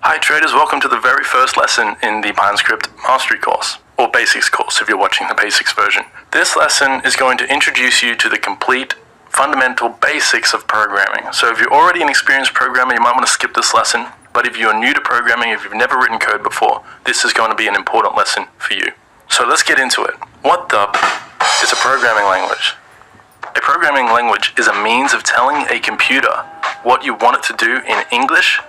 Hi traders, welcome to the very first lesson in the PineScript Mastery course, or Basics course if you're watching the Basics version. This lesson is going to introduce you to the complete fundamental basics of programming. So if you're already an experienced programmer, you might want to skip this lesson, but if you're new to programming, if you've never written code before, this is going to be an important lesson for you. So let's get into it. What the is a programming language? A programming language is a means of telling a computer what you want it to do in English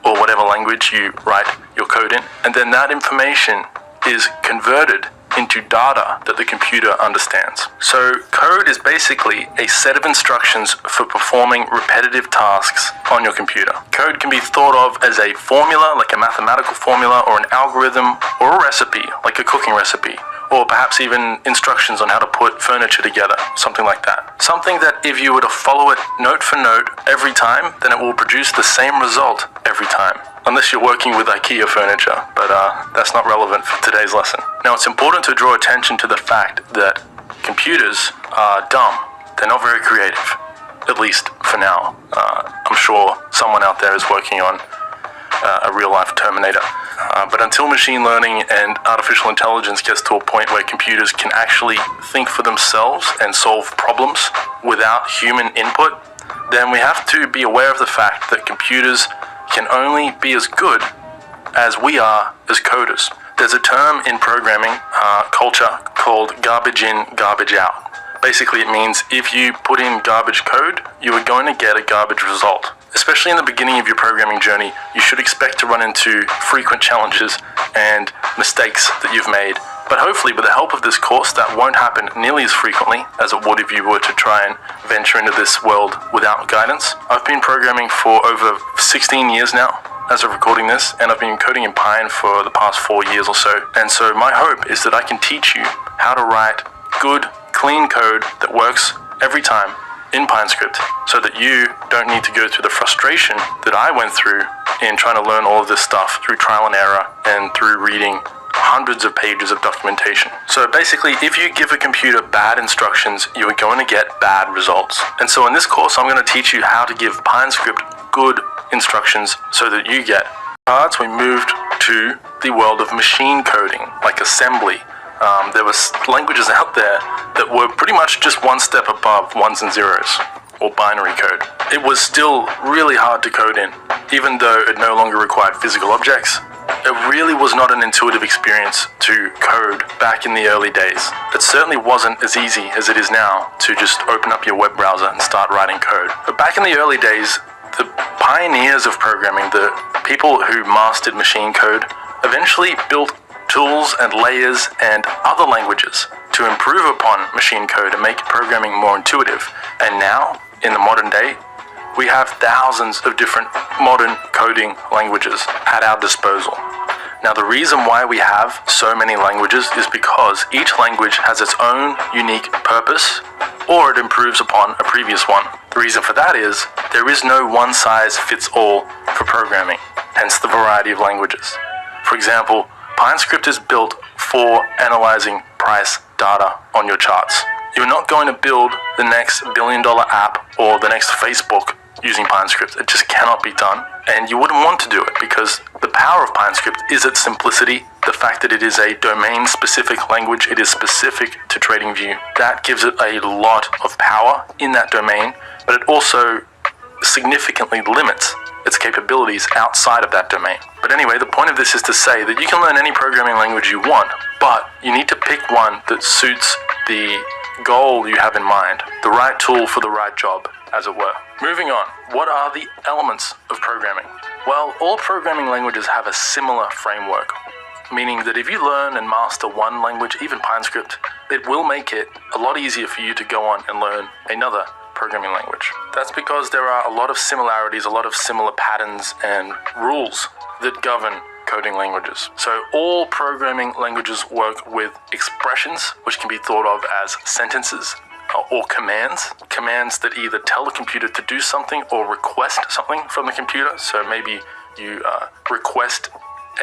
or whatever language you write your code in, and then that information is converted into data that the computer understands. So code is basically a set of instructions for performing repetitive tasks on your computer. Code can be thought of as a formula, like a mathematical formula, or an algorithm, or a recipe, like a cooking recipe, or perhaps even instructions on how to put furniture together, something like that. Something that if you were to follow it note for note every time, then it will produce the same result every time. Unless you're working with IKEA furniture, but that's not relevant for today's lesson. Now, it's important to draw attention to the fact that computers are dumb. They're not very creative, at least for now. I'm sure someone out there is working on a real-life Terminator. But until machine learning and artificial intelligence gets to a point where computers can actually think for themselves and solve problems without human input, then we have to be aware of the fact that computers can only be as good as we are as coders. There's a term in programming culture called garbage in, garbage out. Basically, it means if you put in garbage code, you are going to get a garbage result. Especially in the beginning of your programming journey, you should expect to run into frequent challenges and mistakes that you've made. But hopefully, with the help of this course, that won't happen nearly as frequently as it would if you were to try and venture into this world without guidance. I've been programming for over 16 years now, as of recording this, and I've been coding in Pine for the past 4 years or so. And so my hope is that I can teach you how to write good, clean code that works every time in PineScript, so that you don't need to go through the frustration that I went through in trying to learn all of this stuff through trial and error and through reading hundreds of pages of documentation. So basically, if you give a computer bad instructions, you are going to get bad results. And so in this course, I'm going to teach you how to give PineScript good instructions so that you get parts. We moved to the world of machine coding, like assembly. There were languages out there that were pretty much just one step above ones and zeros, or binary code. It was still really hard to code in, even though it no longer required physical objects. It really was not an intuitive experience to code back in the early days. It certainly wasn't as easy as it is now to just open up your web browser and start writing code. But back in the early days, the pioneers of programming, the people who mastered machine code, eventually built tools and layers and other languages to improve upon machine code and make programming more intuitive. And now, in the modern day, we have thousands of different modern coding languages at our disposal. Now, the reason why we have so many languages is because each language has its own unique purpose, or it improves upon a previous one. The reason for that is there is no one-size-fits-all for programming, hence the variety of languages. For example, PineScript is built for analyzing price data on your charts. You're not going to build the next billion-dollar app or the next Facebook using PineScript. It just cannot be done, and you wouldn't want to do it because the power of PineScript is its simplicity, the fact that it is a domain-specific language, it is specific to TradingView. That gives it a lot of power in that domain, but it also significantly limits its capabilities outside of that domain. But anyway, the point of this is to say that you can learn any programming language you want, but you need to pick one that suits the goal you have in mind, the right tool for the right job, as it were. Moving on, what are the elements of programming? Well, all programming languages have a similar framework, meaning that if you learn and master one language, even PineScript, it will make it a lot easier for you to go on and learn another programming language. That's because there are a lot of similarities, a lot of similar patterns and rules that govern coding languages. So all programming languages work with expressions, which can be thought of as sentences or commands. Commands that either tell the computer to do something or request something from the computer. So maybe you request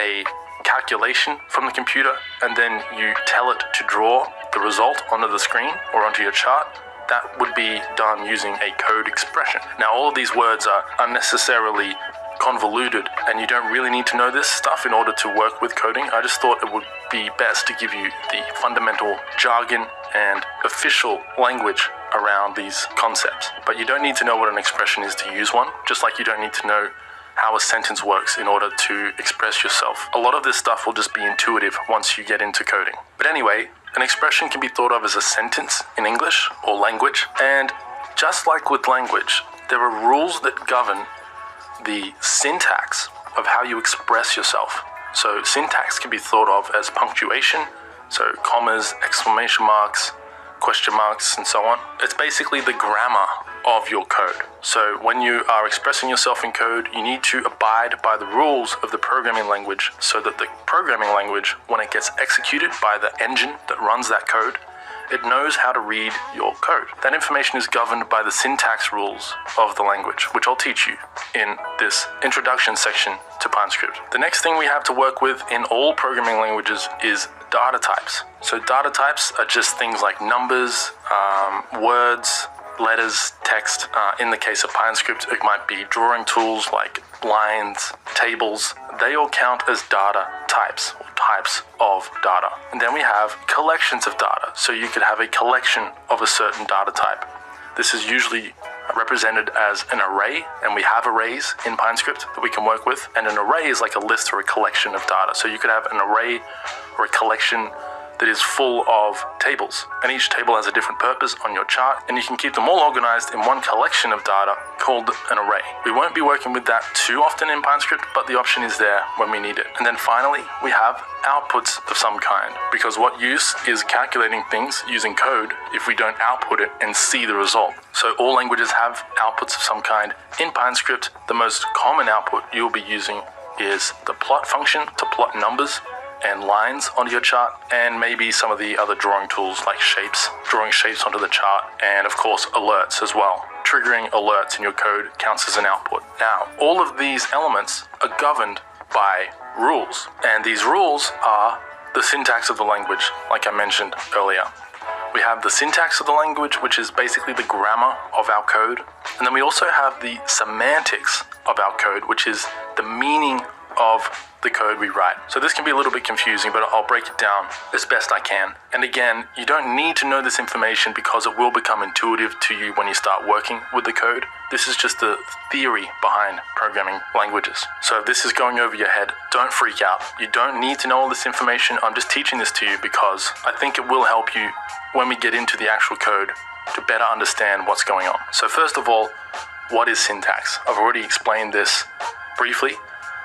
a calculation from the computer and then you tell it to draw the result onto the screen or onto your chart. That would be done using a code expression. Now, all of these words are unnecessarily convoluted and you don't really need to know this stuff in order to work with coding, I just thought it would be best to give you the fundamental jargon and official language around these concepts. But you don't need to know what an expression is to use one, just like you don't need to know how a sentence works in order to express yourself. A lot of this stuff will just be intuitive once you get into coding. But anyway, an expression can be thought of as a sentence in English or language, and just like with language, there are rules that govern the syntax of how you express yourself. So syntax can be thought of as punctuation, so commas, exclamation marks, question marks, and so on. It's basically the grammar of your code. So when you are expressing yourself in code, you need to abide by the rules of the programming language so that the programming language, when it gets executed by the engine that runs that code, it knows how to read your code. That information is governed by the syntax rules of the language, which I'll teach you in this introduction section to PineScript. The next thing we have to work with in all programming languages is data types. So data types are just things like numbers, words, letters, text. In the case of PineScript, it might be drawing tools like lines, tables. They all count as data types, or types of data. And then we have collections of data. So you could have a collection of a certain data type. This is usually represented as an array, and we have arrays in PineScript that we can work with. And an array is like a list or a collection of data. So you could have an array or a collection that is full of tables, and each table has a different purpose on your chart, and you can keep them all organized in one collection of data called an array. We won't be working with that too often in PineScript, but the option is there when we need it. And then finally, we have outputs of some kind, because what use is calculating things using code if we don't output it and see the result? So all languages have outputs of some kind. In PineScript, the most common output you'll be using is the plot function to plot numbers and lines onto your chart, and maybe some of the other drawing tools like shapes, drawing shapes onto the chart, and of course alerts as well. Triggering alerts in your code counts as an output. Now, all of these elements are governed by rules, and these rules are the syntax of the language, like I mentioned earlier. We have the syntax of the language, which is basically the grammar of our code, and then we also have the semantics of our code, which is the meaning of the code we write. So this can be a little bit confusing, but I'll break it down as best I can. And again, you don't need to know this information because it will become intuitive to you when you start working with the code. This is just the theory behind programming languages. So if this is going over your head, don't freak out. You don't need to know all this information. I'm just teaching this to you because I think it will help you when we get into the actual code to better understand what's going on. So first of all, what is syntax? I've already explained this briefly,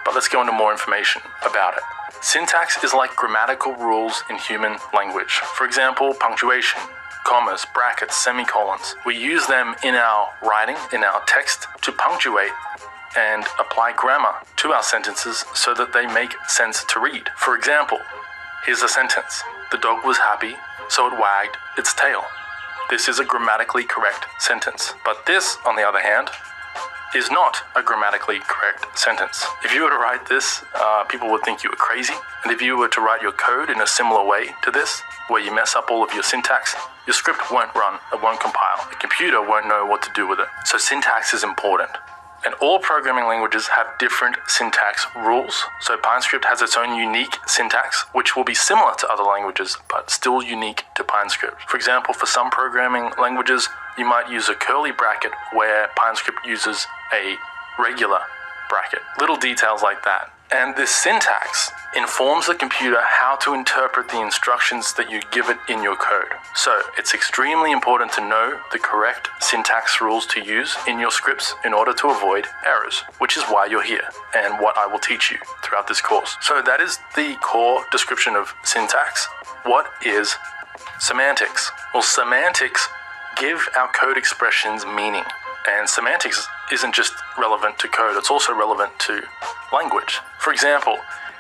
but let's go into more information about it. Syntax is like grammatical rules in human language. For example, punctuation, commas, brackets, semicolons. We use them in our writing, in our text, to punctuate and apply grammar to our sentences so that they make sense to read. For example, here's a sentence. The dog was happy, so it wagged its tail. This is a grammatically correct sentence. But this, on the other hand, is not a grammatically correct sentence. If you were to write this, people would think you were crazy. And if you were to write your code in a similar way to this, where you mess up all of your syntax, your script won't run, it won't compile. The computer won't know what to do with it. So syntax is important. And all programming languages have different syntax rules. So PineScript has its own unique syntax, which will be similar to other languages, but still unique to PineScript. For example, for some programming languages, you might use a curly bracket where PineScript uses a regular bracket. Little details like that. And this syntax informs the computer how to interpret the instructions that you give it in your code. So it's extremely important to know the correct syntax rules to use in your scripts in order to avoid errors, which is why you're here and what I will teach you throughout this course. So that is the core description of syntax. What is semantics? Well, semantics give our code expressions meaning. And semantics isn't just relevant to code, it's also relevant to language. For example,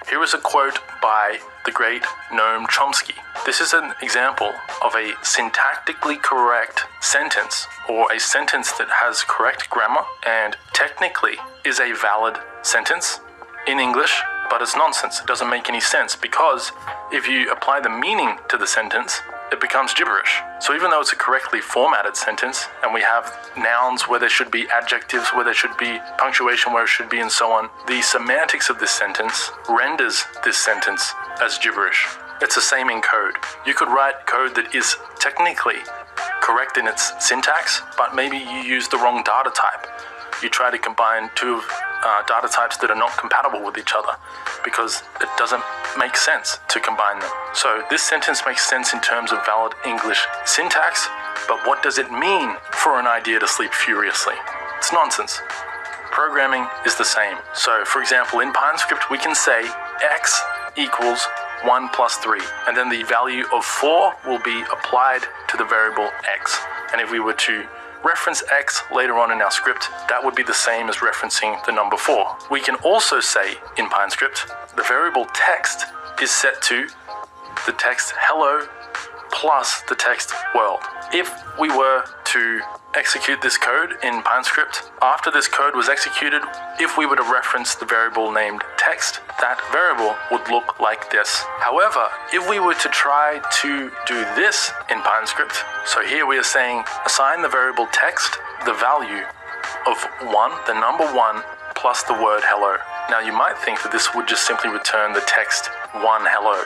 here is a quote by the great Noam Chomsky. This is an example of a syntactically correct sentence, or a sentence that has correct grammar and technically is a valid sentence in English, but it's nonsense. It doesn't make any sense because if you apply the meaning to the sentence, it becomes gibberish. So even though it's a correctly formatted sentence, and we have nouns where there should be adjectives, where there should be punctuation where it should be, and so on, the semantics of this sentence renders this sentence as gibberish. It's the same in code. You could write code that is technically correct in its syntax, but maybe you use the wrong data type. You try to combine two data types that are not compatible with each other because it doesn't make sense to combine them. So this sentence makes sense in terms of valid English syntax, but what does it mean for an idea to sleep furiously? It's nonsense. Programming is the same. So for example, in PineScript, we can say x equals 1 plus 3, and then the value of 4 will be applied to the variable x. And if we were to reference x later on in our script, that would be the same as referencing the number 4. We can also say in PineScript, the variable text is set to the text hello plus the text world. If we were to execute this code in PineScript, after this code was executed, if we were to reference the variable named text, that variable would look like this. However, if we were to try to do this in PineScript, so here we are saying assign the variable text the value of 1, the number 1, plus the word hello. Now you might think that this would just simply return the text 1 hello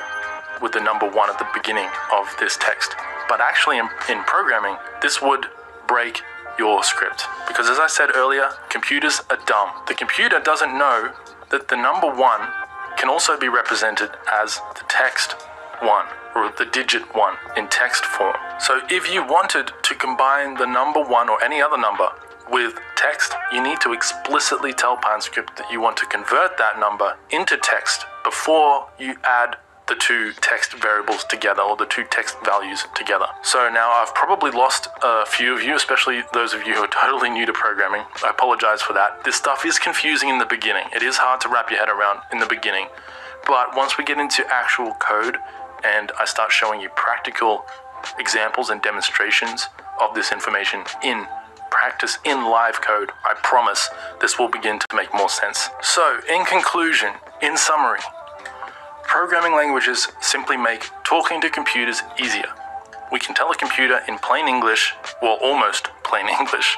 with the number 1 at the beginning of this text. But actually in programming, this would break your script. Because as I said earlier, computers are dumb. The computer doesn't know that the number 1 can also be represented as the text 1 or the digit 1 in text form. So if you wanted to combine the number 1 or any other number with text, you need to explicitly tell PineScript that you want to convert that number into text before you add the two text variables together, or the two text values together. So now I've probably lost a few of you, especially those of you who are totally new to programming. I apologize for that. This stuff is confusing in the beginning. It is hard to wrap your head around in the beginning. But once we get into actual code and I start showing you practical examples and demonstrations of this information in practice, in live code, I promise this will begin to make more sense. So in conclusion, in summary, programming languages simply make talking to computers easier. We can tell a computer in plain English, well, almost plain English.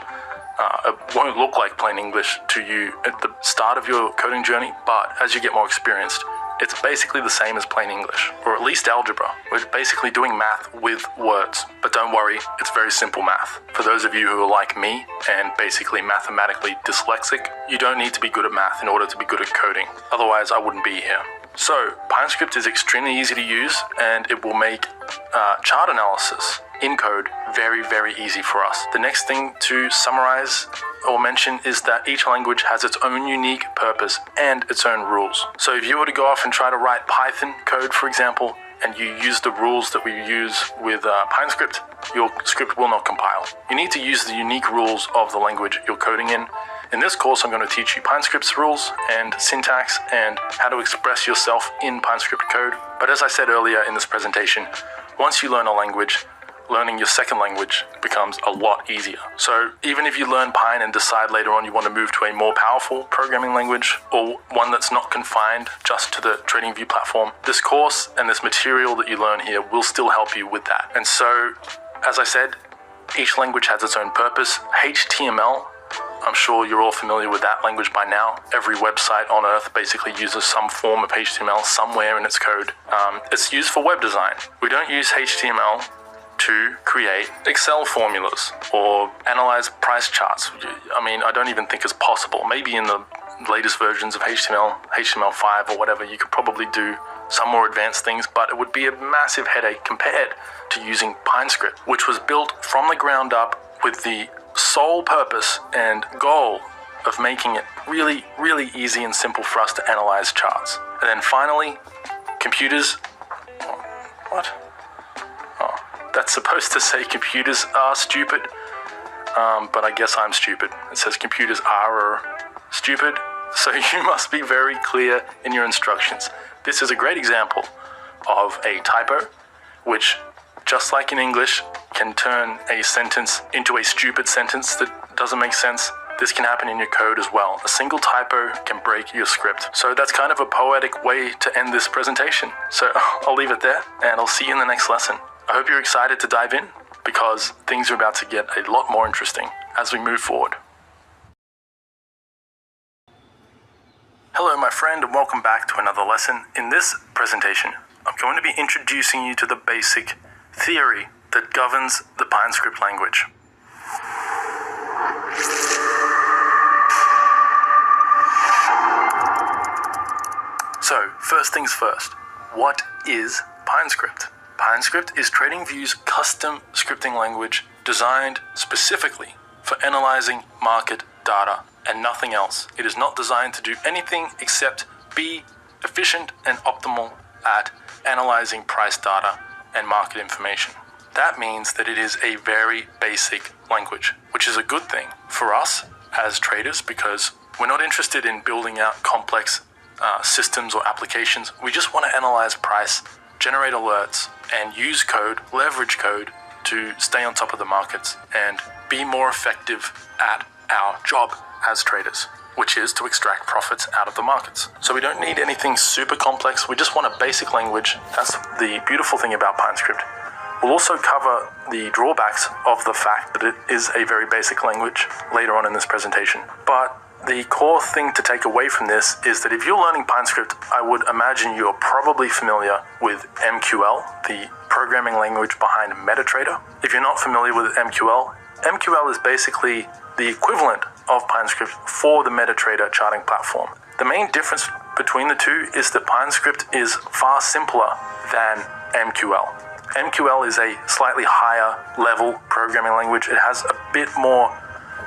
It won't look like plain English to you at the start of your coding journey, but as you get more experienced, it's basically the same as plain English, or at least algebra. We're basically doing math with words. But don't worry, it's very simple math. For those of you who are like me and basically mathematically dyslexic, you don't need to be good at math in order to be good at coding. Otherwise, I wouldn't be here. So, PineScript is extremely easy to use, and it will make chart analysis in code very, very easy for us. The next thing to summarize or mention is that each language has its own unique purpose and its own rules. So if you were to go off and try to write Python code, for example, and you use the rules that we use with PineScript, your script will not compile. You need to use the unique rules of the language you're coding in. In this course, I'm going to teach you PineScript's rules and syntax and how to express yourself in PineScript code. But as I said earlier in this presentation, once you learn a language, learning your second language becomes a lot easier. So even if you learn Pine and decide later on you want to move to a more powerful programming language, or one that's not confined just to the TradingView platform, this course and this material that you learn here will still help you with that. And so, as I said, each language has its own purpose. HTML, I'm sure you're all familiar with that language by now. Every website on earth basically uses some form of HTML somewhere in its code. It's used for web design. We don't use HTML to create Excel formulas or analyze price charts. I mean, I don't even think it's possible. Maybe in the latest versions of HTML, HTML5 or whatever, you could probably do some more advanced things, but it would be a massive headache compared to using PineScript, which was built from the ground up with the sole purpose and goal of making it really, really easy and simple for us to analyze charts. And then finally, computers, what? Oh, that's supposed to say computers are stupid, but I guess I'm stupid. It says computers are stupid, so you must be very clear in your instructions. This is a great example of a typo, which, just like in English, can turn a sentence into a stupid sentence that doesn't make sense. This can happen in your code as well. A single typo can break your script. So that's kind of a poetic way to end this presentation. So I'll leave it there, and I'll see you in the next lesson. I hope you're excited to dive in because things are about to get a lot more interesting as we move forward. Hello my friend and welcome back to another lesson. In this presentation, I'm going to be introducing you to the basic theory that governs the PineScript language. So, first things first, what is PineScript? PineScript is TradingView's custom scripting language designed specifically for analyzing market data and nothing else. It is not designed to do anything except be efficient and optimal at analyzing price data and market information. That means that it is a very basic language, which is a good thing for us as traders because we're not interested in building out complex systems or applications. We just want to analyze price, generate alerts, and use code, leverage code to stay on top of the markets and be more effective at our job as traders, which is to extract profits out of the markets. So we don't need anything super complex. We just want a basic language. That's the beautiful thing about PineScript. We'll also cover the drawbacks of the fact that it is a very basic language later on in this presentation. But the core thing to take away from this is that if you're learning PineScript, I would imagine you're probably familiar with MQL, the programming language behind MetaTrader. If you're not familiar with MQL, MQL is basically the equivalent of PineScript for the MetaTrader charting platform. The main difference between the two is that PineScript is far simpler than MQL. MQL is a slightly higher level programming language. It has a bit more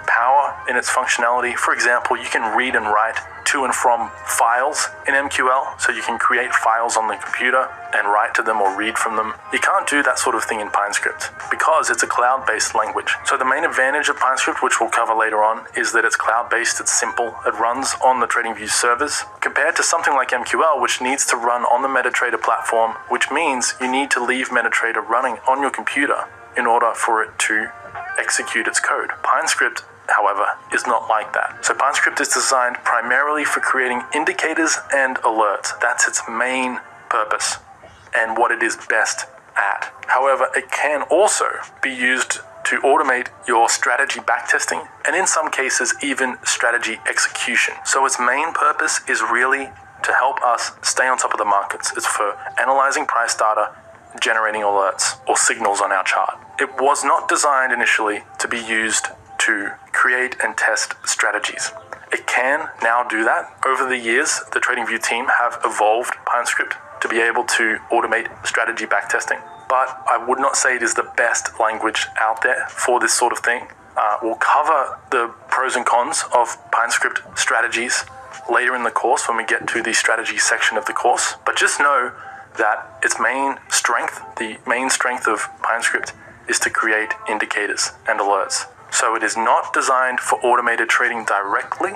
power in its functionality. For example, you can read and write to and from files in MQL, so you can create files on the computer and write to them or read from them. You can't do that sort of thing in PineScript because it's a cloud-based language. So the main advantage of PineScript, which we'll cover later on, is that it's cloud-based, it's simple, it runs on the TradingView servers, compared to something like MQL, which needs to run on the MetaTrader platform, which means you need to leave MetaTrader running on your computer in order for it to execute its code. PineScript, however, is not like that. So PineScript is designed primarily for creating indicators and alerts. That's its main purpose and what it is best at. However, it can also be used to automate your strategy backtesting and in some cases even strategy execution. So its main purpose is really to help us stay on top of the markets. It's for analyzing price data, generating alerts or signals on our chart. It was not designed initially to be used to create and test strategies. It can now do that. Over the years, the TradingView team have evolved PineScript to be able to automate strategy backtesting. But I would not say it is the best language out there for this sort of thing. We'll cover the pros and cons of PineScript strategies later in the course when we get to the strategy section of the course. But just know that its main strength, the main strength of PineScript, is to create indicators and alerts. So it is not designed for automated trading directly.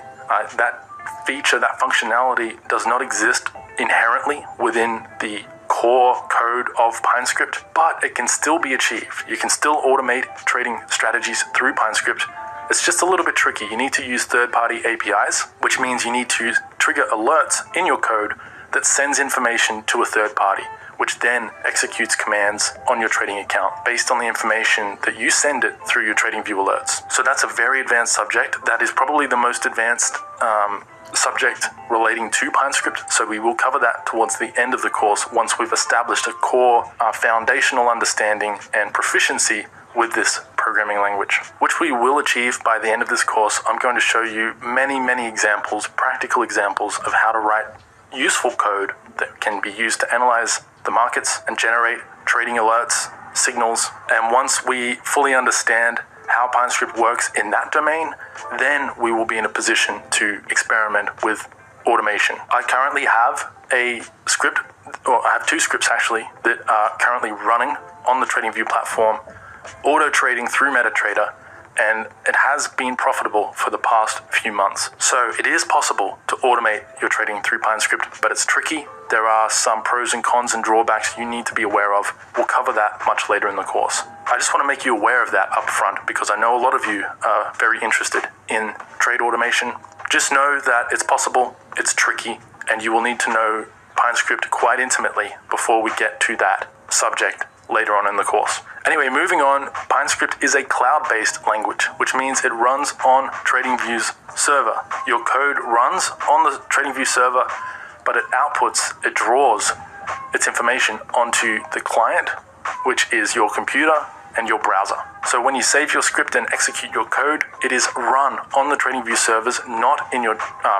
That feature, that functionality does not exist inherently within the core code of PineScript, but it can still be achieved. You can still automate trading strategies through PineScript. It's just a little bit tricky. You need to use third-party APIs, which means you need to trigger alerts in your code that sends information to a third party, which then executes commands on your trading account based on the information that you send it through your TradingView alerts. So that's a very advanced subject. That is probably the most advanced subject relating to PineScript. So we will cover that towards the end of the course once we've established a core foundational understanding and proficiency with this programming language, which we will achieve by the end of this course. I'm going to show you many examples, practical examples of how to write useful code that can be used to analyze the markets and generate trading alerts, signals. And once we fully understand how PineScript works in that domain, then we will be in a position to experiment with automation. I currently have a script, or I have two scripts actually, that are currently running on the TradingView platform, auto trading through MetaTrader, and it has been profitable for the past few months. So it is possible to automate your trading through PineScript, but it's tricky. There are some pros and cons and drawbacks you need to be aware of. We'll cover that much later in the course. I just want to make you aware of that up front because I know a lot of you are very interested in trade automation. Just know that it's possible, it's tricky, and you will need to know PineScript quite intimately before we get to that subject later on in the course. Anyway, moving on, PineScript is a cloud-based language, which means it runs on TradingView's server. Your code runs on the TradingView server, but it draws its information onto the client, which is your computer and your browser. So when you save your script and execute your code, it is run on the TradingView servers, not in your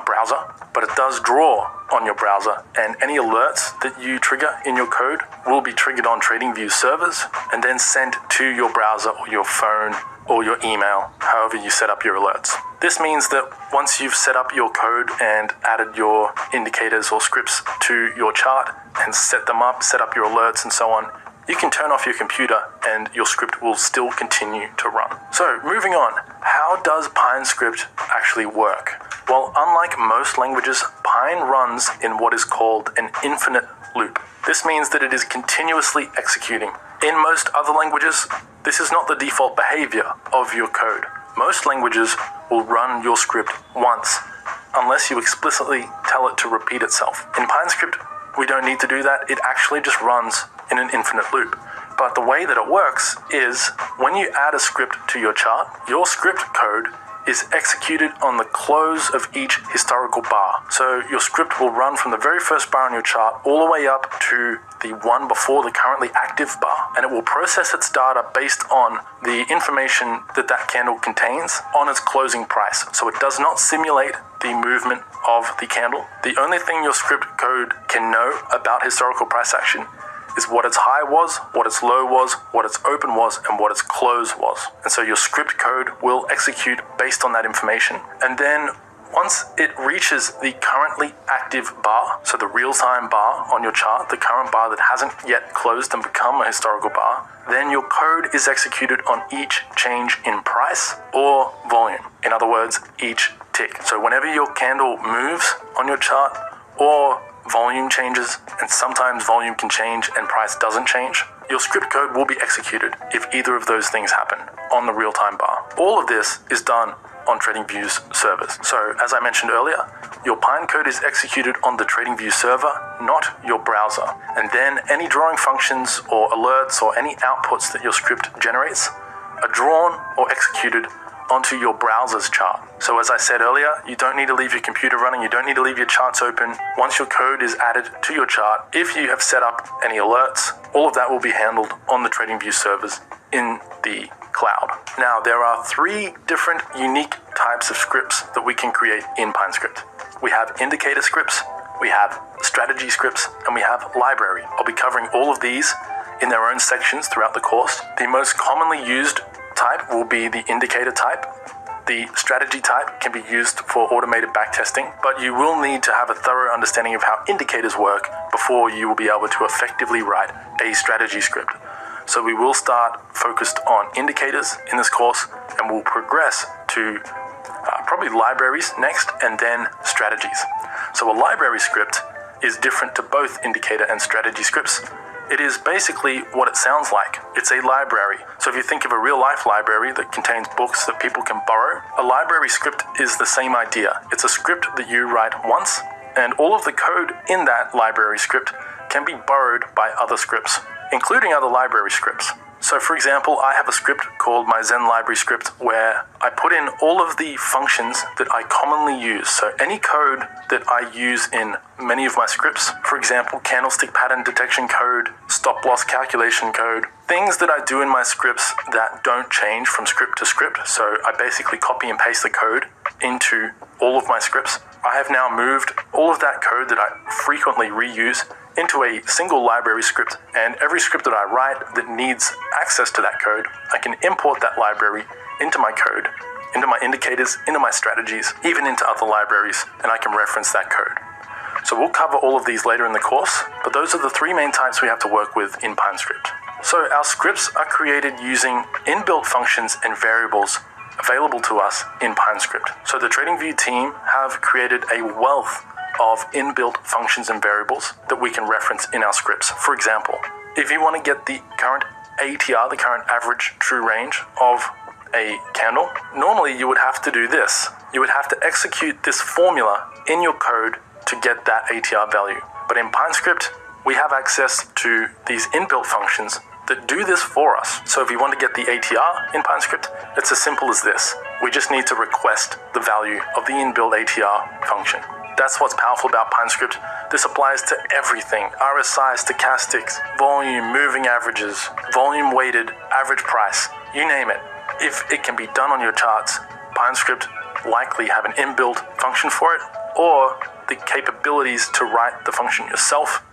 browser, but it does draw on your browser, and any alerts that you trigger in your code will be triggered on TradingView servers and then sent to your browser or your phone or your email, however you set up your alerts. This means that once you've set up your code and added your indicators or scripts to your chart and set up your alerts and so on, you can turn off your computer and your script will still continue to run. So moving on, how does PineScript actually work? Well, unlike most languages, Pine runs in what is called an infinite loop. This means that it is continuously executing. In most other languages, this is not the default behavior of your code. Most languages will run your script once, unless you explicitly tell it to repeat itself. In PineScript, we don't need to do that. It actually just runs in an infinite loop. But the way that it works is when you add a script to your chart, your script code is executed on the close of each historical bar. So your script will run from the very first bar on your chart all the way up to the one before the currently active bar, and it will process its data based on the information that candle contains on its closing price. So it does not simulate the movement of the candle. The only thing your script code can know about historical price action is what its high was, what its low was, what its open was, and what its close was. And so your script code will execute based on that information. And then once it reaches the currently active bar, so the real-time bar on your chart, the current bar that hasn't yet closed and become a historical bar, then your code is executed on each change in price or volume. In other words, each tick. So whenever your candle moves on your chart or volume changes, and sometimes volume can change and price doesn't change, your script code will be executed if either of those things happen on the real-time bar. All of this is done on TradingView's servers. So as I mentioned earlier, your Pine code is executed on the TradingView server, not your browser. And then any drawing functions or alerts or any outputs that your script generates are drawn or executed onto your browser's chart. So as I said earlier, you don't need to leave your computer running, you don't need to leave your charts open. Once your code is added to your chart, if you have set up any alerts, all of that will be handled on the TradingView servers in the cloud. Now, there are 3 different unique types of scripts that we can create in PineScript. We have indicator scripts, we have strategy scripts, and we have library. I'll be covering all of these in their own sections throughout the course. The most commonly used type will be the indicator type. The strategy type can be used for automated backtesting, but you will need to have a thorough understanding of how indicators work before you will be able to effectively write a strategy script. So we will start focused on indicators in this course, and we'll progress to probably libraries next and then strategies. So a library script is different to both indicator and strategy scripts. It is basically what it sounds like. It's a library. So if you think of a real-life library that contains books that people can borrow, a library script is the same idea. It's a script that you write once, and all of the code in that library script can be borrowed by other scripts, including other library scripts. So for example, I have a script called my Zen library script where I put in all of the functions that I commonly use. So any code that I use in many of my scripts, for example, candlestick pattern detection code, stop loss calculation code, things that I do in my scripts that don't change from script to script. So I basically copy and paste the code into all of my scripts. I have now moved all of that code that I frequently reuse into a single library script, and every script that I write that needs access to that code, I can import that library into my code, into my indicators, into my strategies, even into other libraries, and I can reference that code. So we'll cover all of these later in the course, but those are the 3 main types we have to work with in PineScript. So our scripts are created using inbuilt functions and variables available to us in PineScript. So the TradingView team have created a wealth of inbuilt functions and variables that we can reference in our scripts. For example, if you want to get the current ATR, the current average true range of a candle, normally you would have to do this. You would have to execute this formula in your code to get that ATR value. But in PineScript, we have access to these inbuilt functions that do this for us. So if we want to get the ATR in PineScript, it's as simple as this. We just need to request the value of the inbuilt ATR function. That's what's powerful about PineScript. This applies to everything: RSI, stochastics, volume, moving averages, volume weighted, average price, you name it. If it can be done on your charts, PineScript likely have an inbuilt function for it, or the capabilities to write the function yourself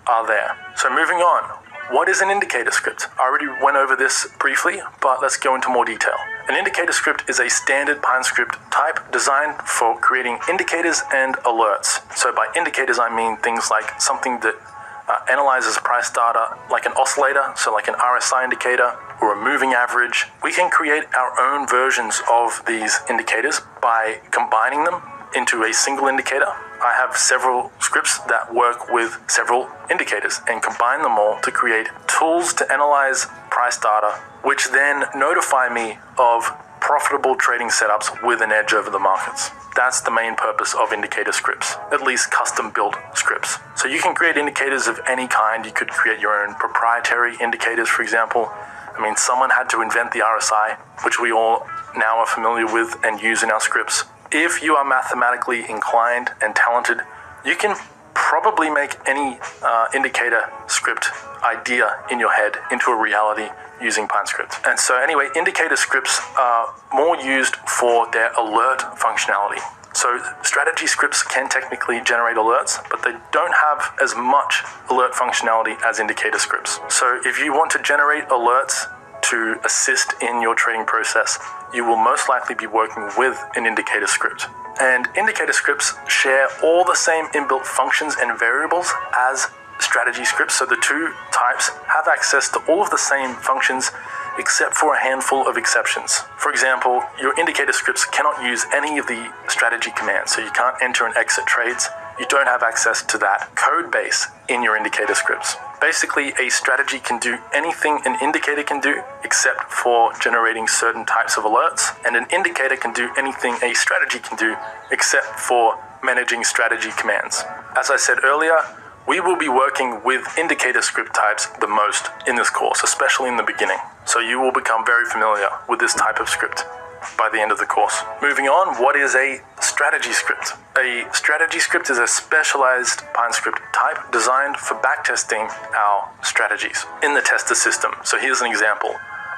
are there. So moving on, what is an indicator script? I already went over this briefly, but let's go into more detail. An indicator script is a standard PineScript type designed for creating indicators and alerts. So by indicators, I mean things like something that analyzes price data like an oscillator, so like an RSI indicator or a moving average. We can create our own versions of these indicators by combining them into a single indicator. I have several scripts that work with several indicators and combine them all to create tools to analyze price data, which then notify me of profitable trading setups with an edge over the markets. That's the main purpose of indicator scripts, at least custom built scripts. So you can create indicators of any kind. You could create your own proprietary indicators, for example. I mean, someone had to invent the RSI, which we all now are familiar with and use in our scripts. If you are mathematically inclined and talented, you can probably make any indicator script idea in your head into a reality using PineScript. And so anyway, indicator scripts are more used for their alert functionality. So strategy scripts can technically generate alerts, but they don't have as much alert functionality as indicator scripts. So if you want to generate alerts to assist in your trading process, you will most likely be working with an indicator script. And indicator scripts share all the same inbuilt functions and variables as strategy scripts. So the two types have access to all of the same functions except for a handful of exceptions. For example, your indicator scripts cannot use any of the strategy commands. So you can't enter and exit trades. You don't have access to that code base in your indicator scripts. Basically, a strategy can do anything an indicator can do except for generating certain types of alerts, and an indicator can do anything a strategy can do except for managing strategy commands. As I said earlier, we will be working with indicator script types the most in this course, especially in the beginning. So you will become very familiar with this type of script by the end of the course. Moving on, what is a strategy script? A strategy script is a specialized PineScript type designed for backtesting our strategies in the tester system. So here's an example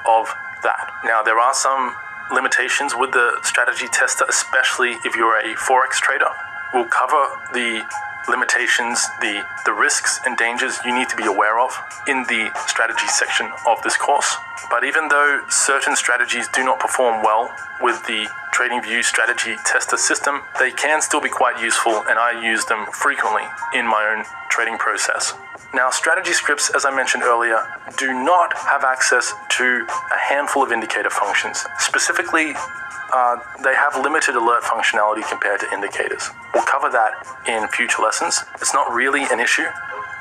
of that. Now, there are some limitations with the strategy tester, especially if you're a Forex trader. We'll cover the limitations, the risks and dangers you need to be aware of in the strategy section of this course. But even though certain strategies do not perform well with the TradingView strategy tester system, they can still be quite useful, and I use them frequently in my own trading process. Now, strategy scripts, as I mentioned earlier, do not have access to a handful of indicator functions. Specifically, they have limited alert functionality compared to indicators. We'll cover that in future lessons. It's not really an issue,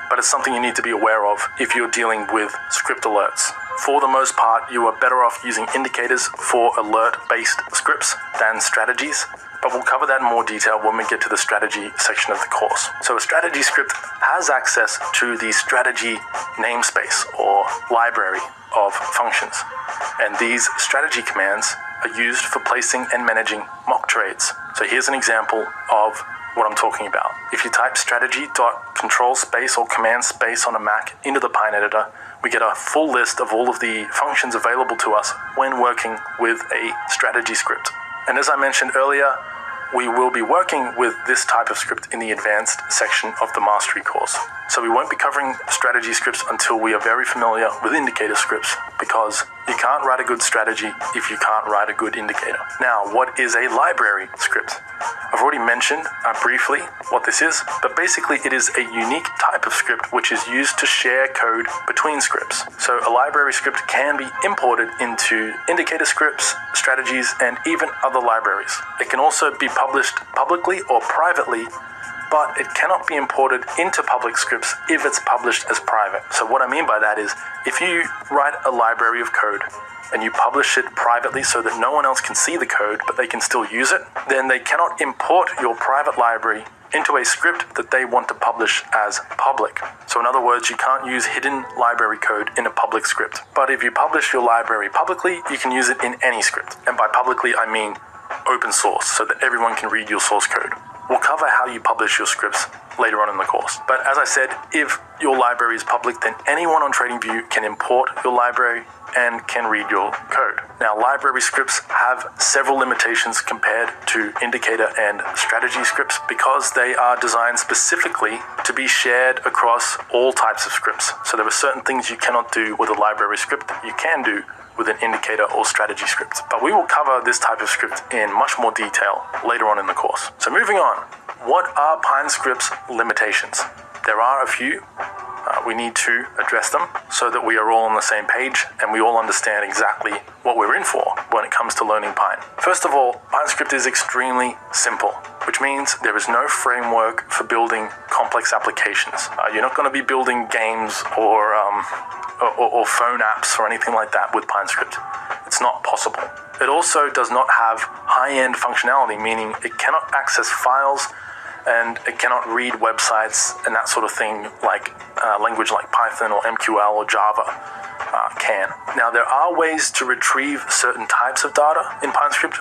but it's something you need to be aware of if you're dealing with script alerts. For the most part, you are better off using indicators for alert-based scripts than strategies, but we'll cover that in more detail when we get to the strategy section of the course. So a strategy script has access to the strategy namespace or library of functions, and these strategy commands are used for placing and managing mock trades. So here's an example of what I'm talking about. If you type strategy.control space or command space on a Mac into the Pine editor, we get a full list of all of the functions available to us when working with a strategy script. And as I mentioned earlier, we will be working with this type of script in the advanced section of the mastery course. So we won't be covering strategy scripts until we are very familiar with indicator scripts, because you can't write a good strategy if you can't write a good indicator. Now, what is a library script? I've already mentioned briefly what this is, but basically it is a unique type of script which is used to share code between scripts. So a library script can be imported into indicator scripts, strategies, and even other libraries. It can also be published publicly or privately, but it cannot be imported into public scripts if it's published as private. So what I mean by that is, if you write a library of code and you publish it privately so that no one else can see the code, but they can still use it, then they cannot import your private library into a script that they want to publish as public. So in other words, you can't use hidden library code in a public script. But if you publish your library publicly, you can use it in any script. And by publicly, I mean open source, so that everyone can read your source code. We'll cover how you publish your scripts later on in the course. But as I said, if your library is public, then anyone on TradingView can import your library and can read your code. Now, library scripts have several limitations compared to indicator and strategy scripts because they are designed specifically to be shared across all types of scripts. So there are certain things you cannot do with a library script that you can do with an indicator or strategy script. But we will cover this type of script in much more detail later on in the course. So moving on, what are PineScript's limitations? There are a few. We need to address them so that we are all on the same page and we all understand exactly what we're in for when it comes to learning Pine. First of all, PineScript is extremely simple, which means there is no framework for building complex applications. You're not going to be building games or phone apps or anything like that with PineScript. It's not possible. It also does not have high-end functionality, meaning it cannot access files and it cannot read websites and that sort of thing like language like Python or MQL or Java can. Now, there are ways to retrieve certain types of data in PineScript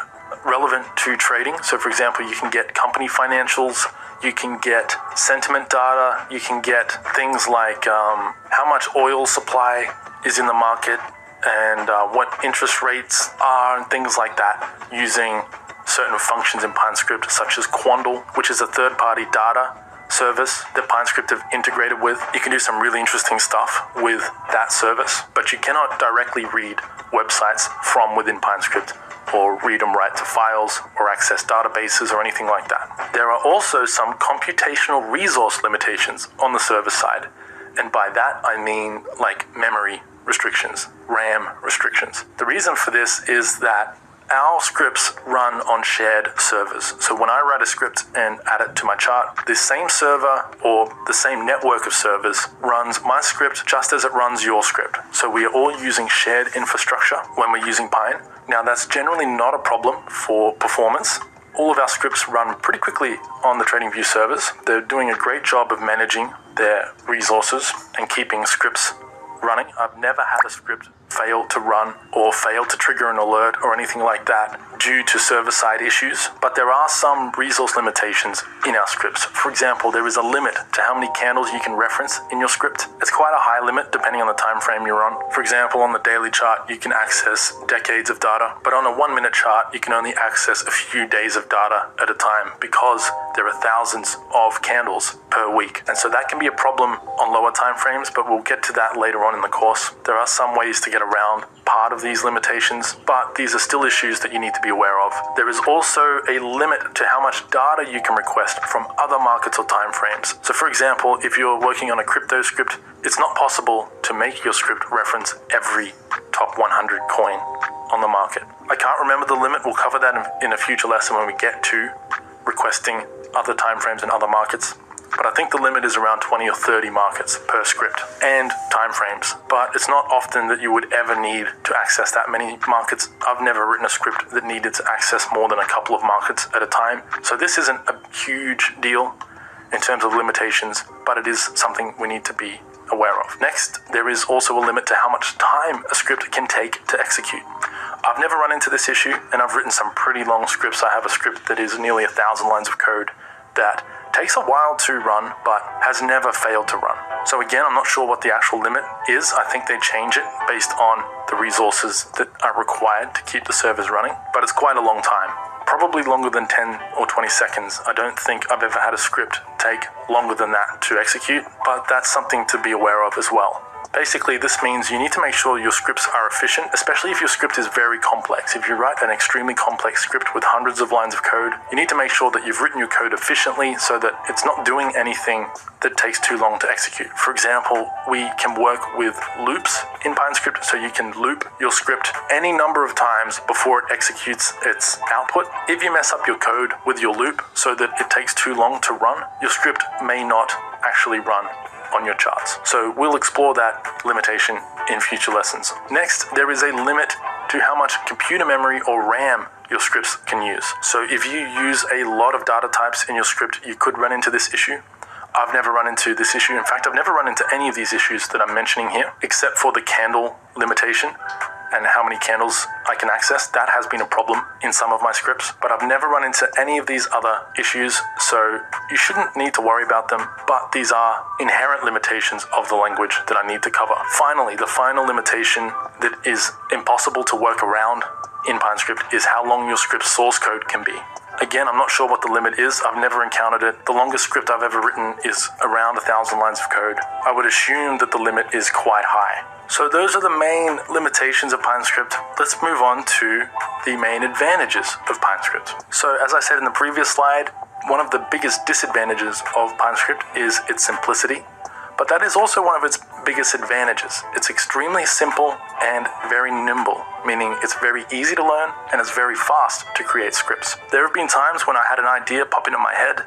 relevant to trading. So, for example, you can get company financials, you can get sentiment data, you can get things like how much oil supply is in the market and what interest rates are and things like that using certain functions in PineScript, such as Quandl, which is a third-party data service that PineScript have integrated with. You can do some really interesting stuff with that service, but you cannot directly read websites from within PineScript or read them right to files or access databases or anything like that. There are also some computational resource limitations on the server side, and by that I mean like memory restrictions, RAM restrictions. The reason for this is that our scripts run on shared servers. So when I write a script and add it to my chart, this same server or the same network of servers runs my script just as it runs your script. So we are all using shared infrastructure when we're using Pine. Now, that's generally not a problem for performance. All of our scripts run pretty quickly on the TradingView servers. They're doing a great job of managing their resources and keeping scripts running. I've never had a script fail to run or fail to trigger an alert or anything like that due to server-side issues, but there are some resource limitations in our scripts. For example, there is a limit to how many candles you can reference in your script. It's quite a high limit depending on the time frame you're on. For example, on the daily chart, you can access decades of data, but on a 1-minute chart, you can only access a few days of data at a time because there are thousands of candles per week. And so that can be a problem on lower time frames, but we'll get to that later on in the course. There are some ways to get around part of these limitations, but these are still issues that you need to be aware of. There is also a limit to how much data you can request from other markets or time frames. So for example, if you're working on a crypto script, it's not possible to make your script reference every top 100 coin on the market. I can't remember the limit. We'll cover that in a future lesson when we get to requesting other time frames and other markets. But I think the limit is around 20 or 30 markets per script and timeframes. But it's not often that you would ever need to access that many markets. I've never written a script that needed to access more than a couple of markets at a time. So this isn't a huge deal in terms of limitations, but it is something we need to be aware of. Next, there is also a limit to how much time a script can take to execute. I've never run into this issue, and I've written some pretty long scripts. I have a script that is nearly 1,000 lines of code that takes a while to run, but has never failed to run. So again, I'm not sure what the actual limit is. I think they change it based on the resources that are required to keep the servers running, but it's quite a long time. Probably longer than 10 or 20 seconds. I don't think I've ever had a script take longer than that to execute, but that's something to be aware of as well. Basically, this means you need to make sure your scripts are efficient, especially if your script is very complex. If you write an extremely complex script with hundreds of lines of code, you need to make sure that you've written your code efficiently so that it's not doing anything that takes too long to execute. For example, we can work with loops in PineScript, so you can loop your script any number of times before it executes its output. If you mess up your code with your loop so that it takes too long to run, your script may not actually run on your charts. So we'll explore that limitation in future lessons. Next, there is a limit to how much computer memory or RAM your scripts can use. So if you use a lot of data types in your script, you could run into this issue. I've never run into this issue. In fact, I've never run into any of these issues that I'm mentioning here, except for the candle limitation and how many candles I can access. That has been a problem in some of my scripts, but I've never run into any of these other issues, so you shouldn't need to worry about them, but these are inherent limitations of the language that I need to cover. Finally, the final limitation that is impossible to work around in PineScript is how long your script source code can be. Again, I'm not sure what the limit is. I've never encountered it. The longest script I've ever written is around 1,000 lines of code. I would assume that the limit is quite high. So those are the main limitations of PineScript. Let's move on to the main advantages of PineScript. So as I said in the previous slide, one of the biggest disadvantages of PineScript is its simplicity, but that is also one of its biggest advantages. It's extremely simple and very nimble, meaning it's very easy to learn and it's very fast to create scripts. There have been times when I had an idea pop into my head,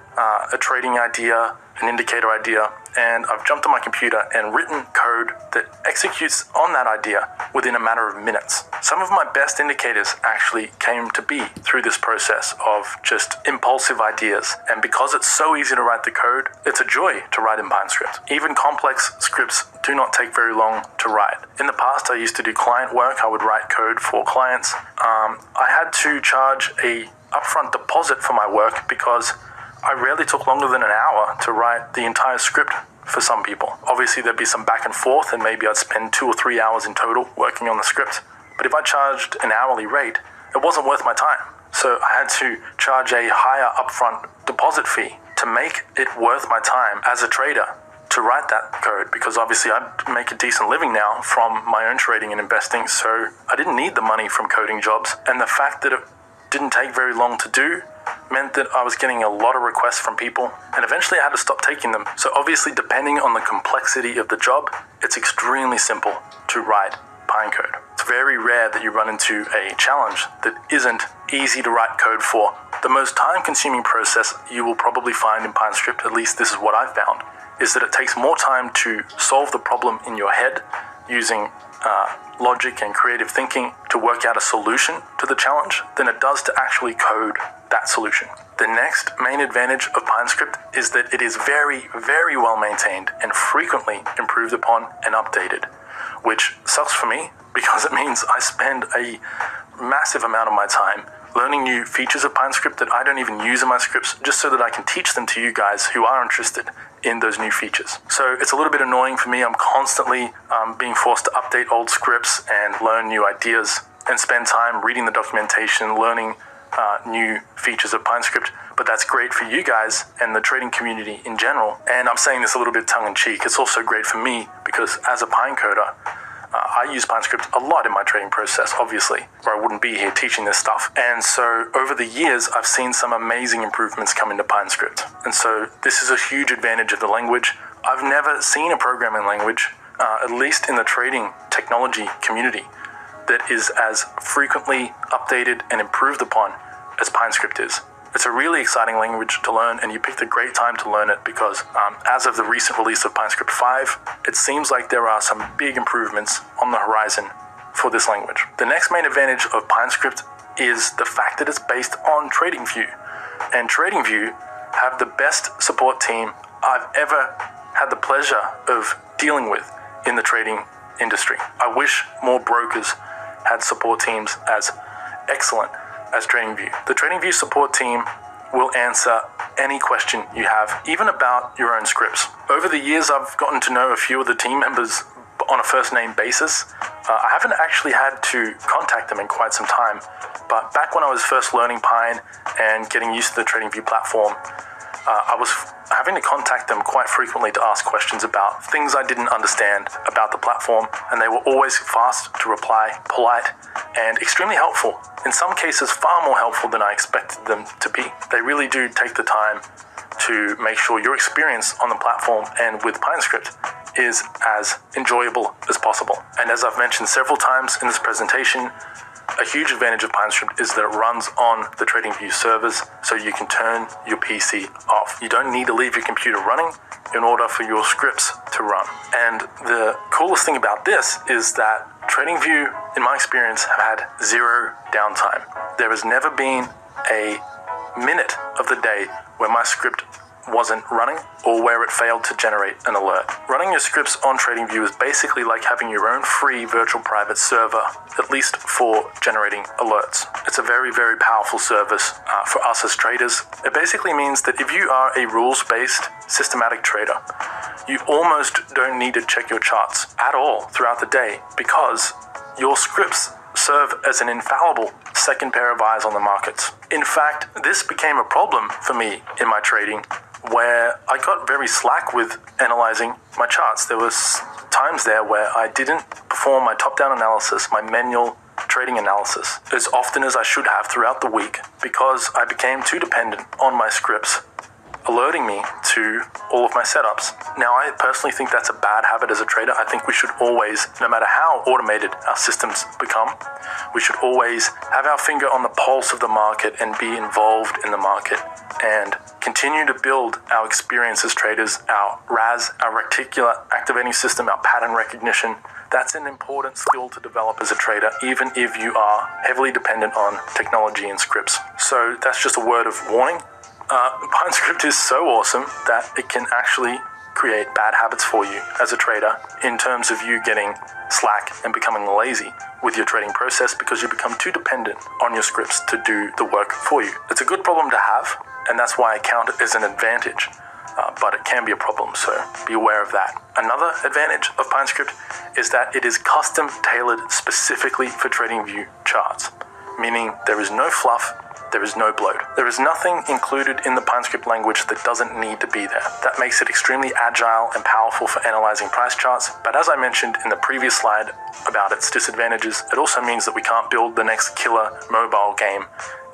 a trading idea, an indicator idea, and I've jumped on my computer and written code that executes on that idea within a matter of minutes. Some of my best indicators actually came to be through this process of just impulsive ideas. And because it's so easy to write the code, it's a joy to write in PineScript. Even complex scripts do not take very long to write. In the past, I used to do client work. I would write code for clients. I had to charge a upfront deposit for my work because I rarely took longer than an hour to write the entire script for some people. Obviously, there'd be some back and forth, and maybe I'd spend 2 or 3 hours in total working on the script. But if I charged an hourly rate, it wasn't worth my time. So I had to charge a higher upfront deposit fee to make it worth my time as a trader to write that code, because obviously I'd make a decent living now from my own trading and investing, so I didn't need the money from coding jobs. And the fact that it didn't take very long to do meant that I was getting a lot of requests from people, and eventually I had to stop taking them. So obviously, depending on the complexity of the job, it's extremely simple to write Pinecode. It's very rare that you run into a challenge that isn't easy to write code for. The most time-consuming process you will probably find in PineScript, at least this is what I've found, is that it takes more time to solve the problem in your head using logic and creative thinking to work out a solution to the challenge than it does to actually code that solution. The next main advantage of PineScript is that it is very, very well maintained and frequently improved upon and updated, which sucks for me because it means I spend a massive amount of my time learning new features of PineScript that I don't even use in my scripts, just so that I can teach them to you guys who are interested in those new features. So it's a little bit annoying for me. I'm constantly being forced to update old scripts and learn new ideas and spend time reading the documentation, learning new features of PineScript. But that's great for you guys and the trading community in general. And I'm saying this a little bit tongue-in-cheek. It's also great for me because as a Pinecoder, I use PineScript a lot in my trading process, obviously, or I wouldn't be here teaching this stuff. And so over the years, I've seen some amazing improvements come into PineScript. And so this is a huge advantage of the language. I've never seen a programming language, at least in the trading technology community, that is as frequently updated and improved upon as PineScript is. It's a really exciting language to learn, and you picked a great time to learn it because as of the recent release of PineScript 5, it seems like there are some big improvements on the horizon for this language. The next main advantage of PineScript is the fact that it's based on TradingView. And TradingView have the best support team I've ever had the pleasure of dealing with in the trading industry. I wish more brokers had support teams as excellent as TradingView. The TradingView support team will answer any question you have, even about your own scripts. Over the years, I've gotten to know a few of the team members on a first-name basis. I haven't actually had to contact them in quite some time, but back when I was first learning Pine and getting used to the TradingView platform, I was having to contact them quite frequently to ask questions about things I didn't understand about the platform, and they were always fast to reply, polite, and extremely helpful. In some cases, far more helpful than I expected them to be. They really do take the time to make sure your experience on the platform and with PineScript is as enjoyable as possible. And as I've mentioned several times in this presentation, a huge advantage of PineScript is that it runs on the TradingView servers, so you can turn your PC off. You don't need to leave your computer running in order for your scripts to run. And the coolest thing about this is that TradingView, in my experience, have had zero downtime. There has never been a minute of the day where my script wasn't running or where it failed to generate an alert. Running your scripts on TradingView is basically like having your own free virtual private server, at least for generating alerts. It's a very, very powerful service for us as traders. It basically means that if you are a rules-based systematic trader, you almost don't need to check your charts at all throughout the day because your scripts serve as an infallible second pair of eyes on the markets. In fact, this became a problem for me in my trading where I got very slack with analyzing my charts. There was times there where I didn't perform my top-down analysis, my manual trading analysis, as often as I should have throughout the week because I became too dependent on my scripts alerting me to all of my setups. Now, I personally think that's a bad habit as a trader. I think we should always, no matter how automated our systems become, we should always have our finger on the pulse of the market and be involved in the market and continue to build our experience as traders, our RAS, our reticular activating system, our pattern recognition. That's an important skill to develop as a trader, even if you are heavily dependent on technology and scripts. So that's just a word of warning. PineScript is so awesome that it can actually create bad habits for you as a trader in terms of you getting slack and becoming lazy with your trading process because you become too dependent on your scripts to do the work for you. It's a good problem to have, and that's why I count it as an advantage, but it can be a problem, so be aware of that. Another advantage of PineScript is that it is custom tailored specifically for TradingView charts, meaning there is no fluff, there is no bloat. There is nothing included in the PineScript language that doesn't need to be there. That makes it extremely agile and powerful for analyzing price charts. But as I mentioned in the previous slide about its disadvantages, it also means that we can't build the next killer mobile game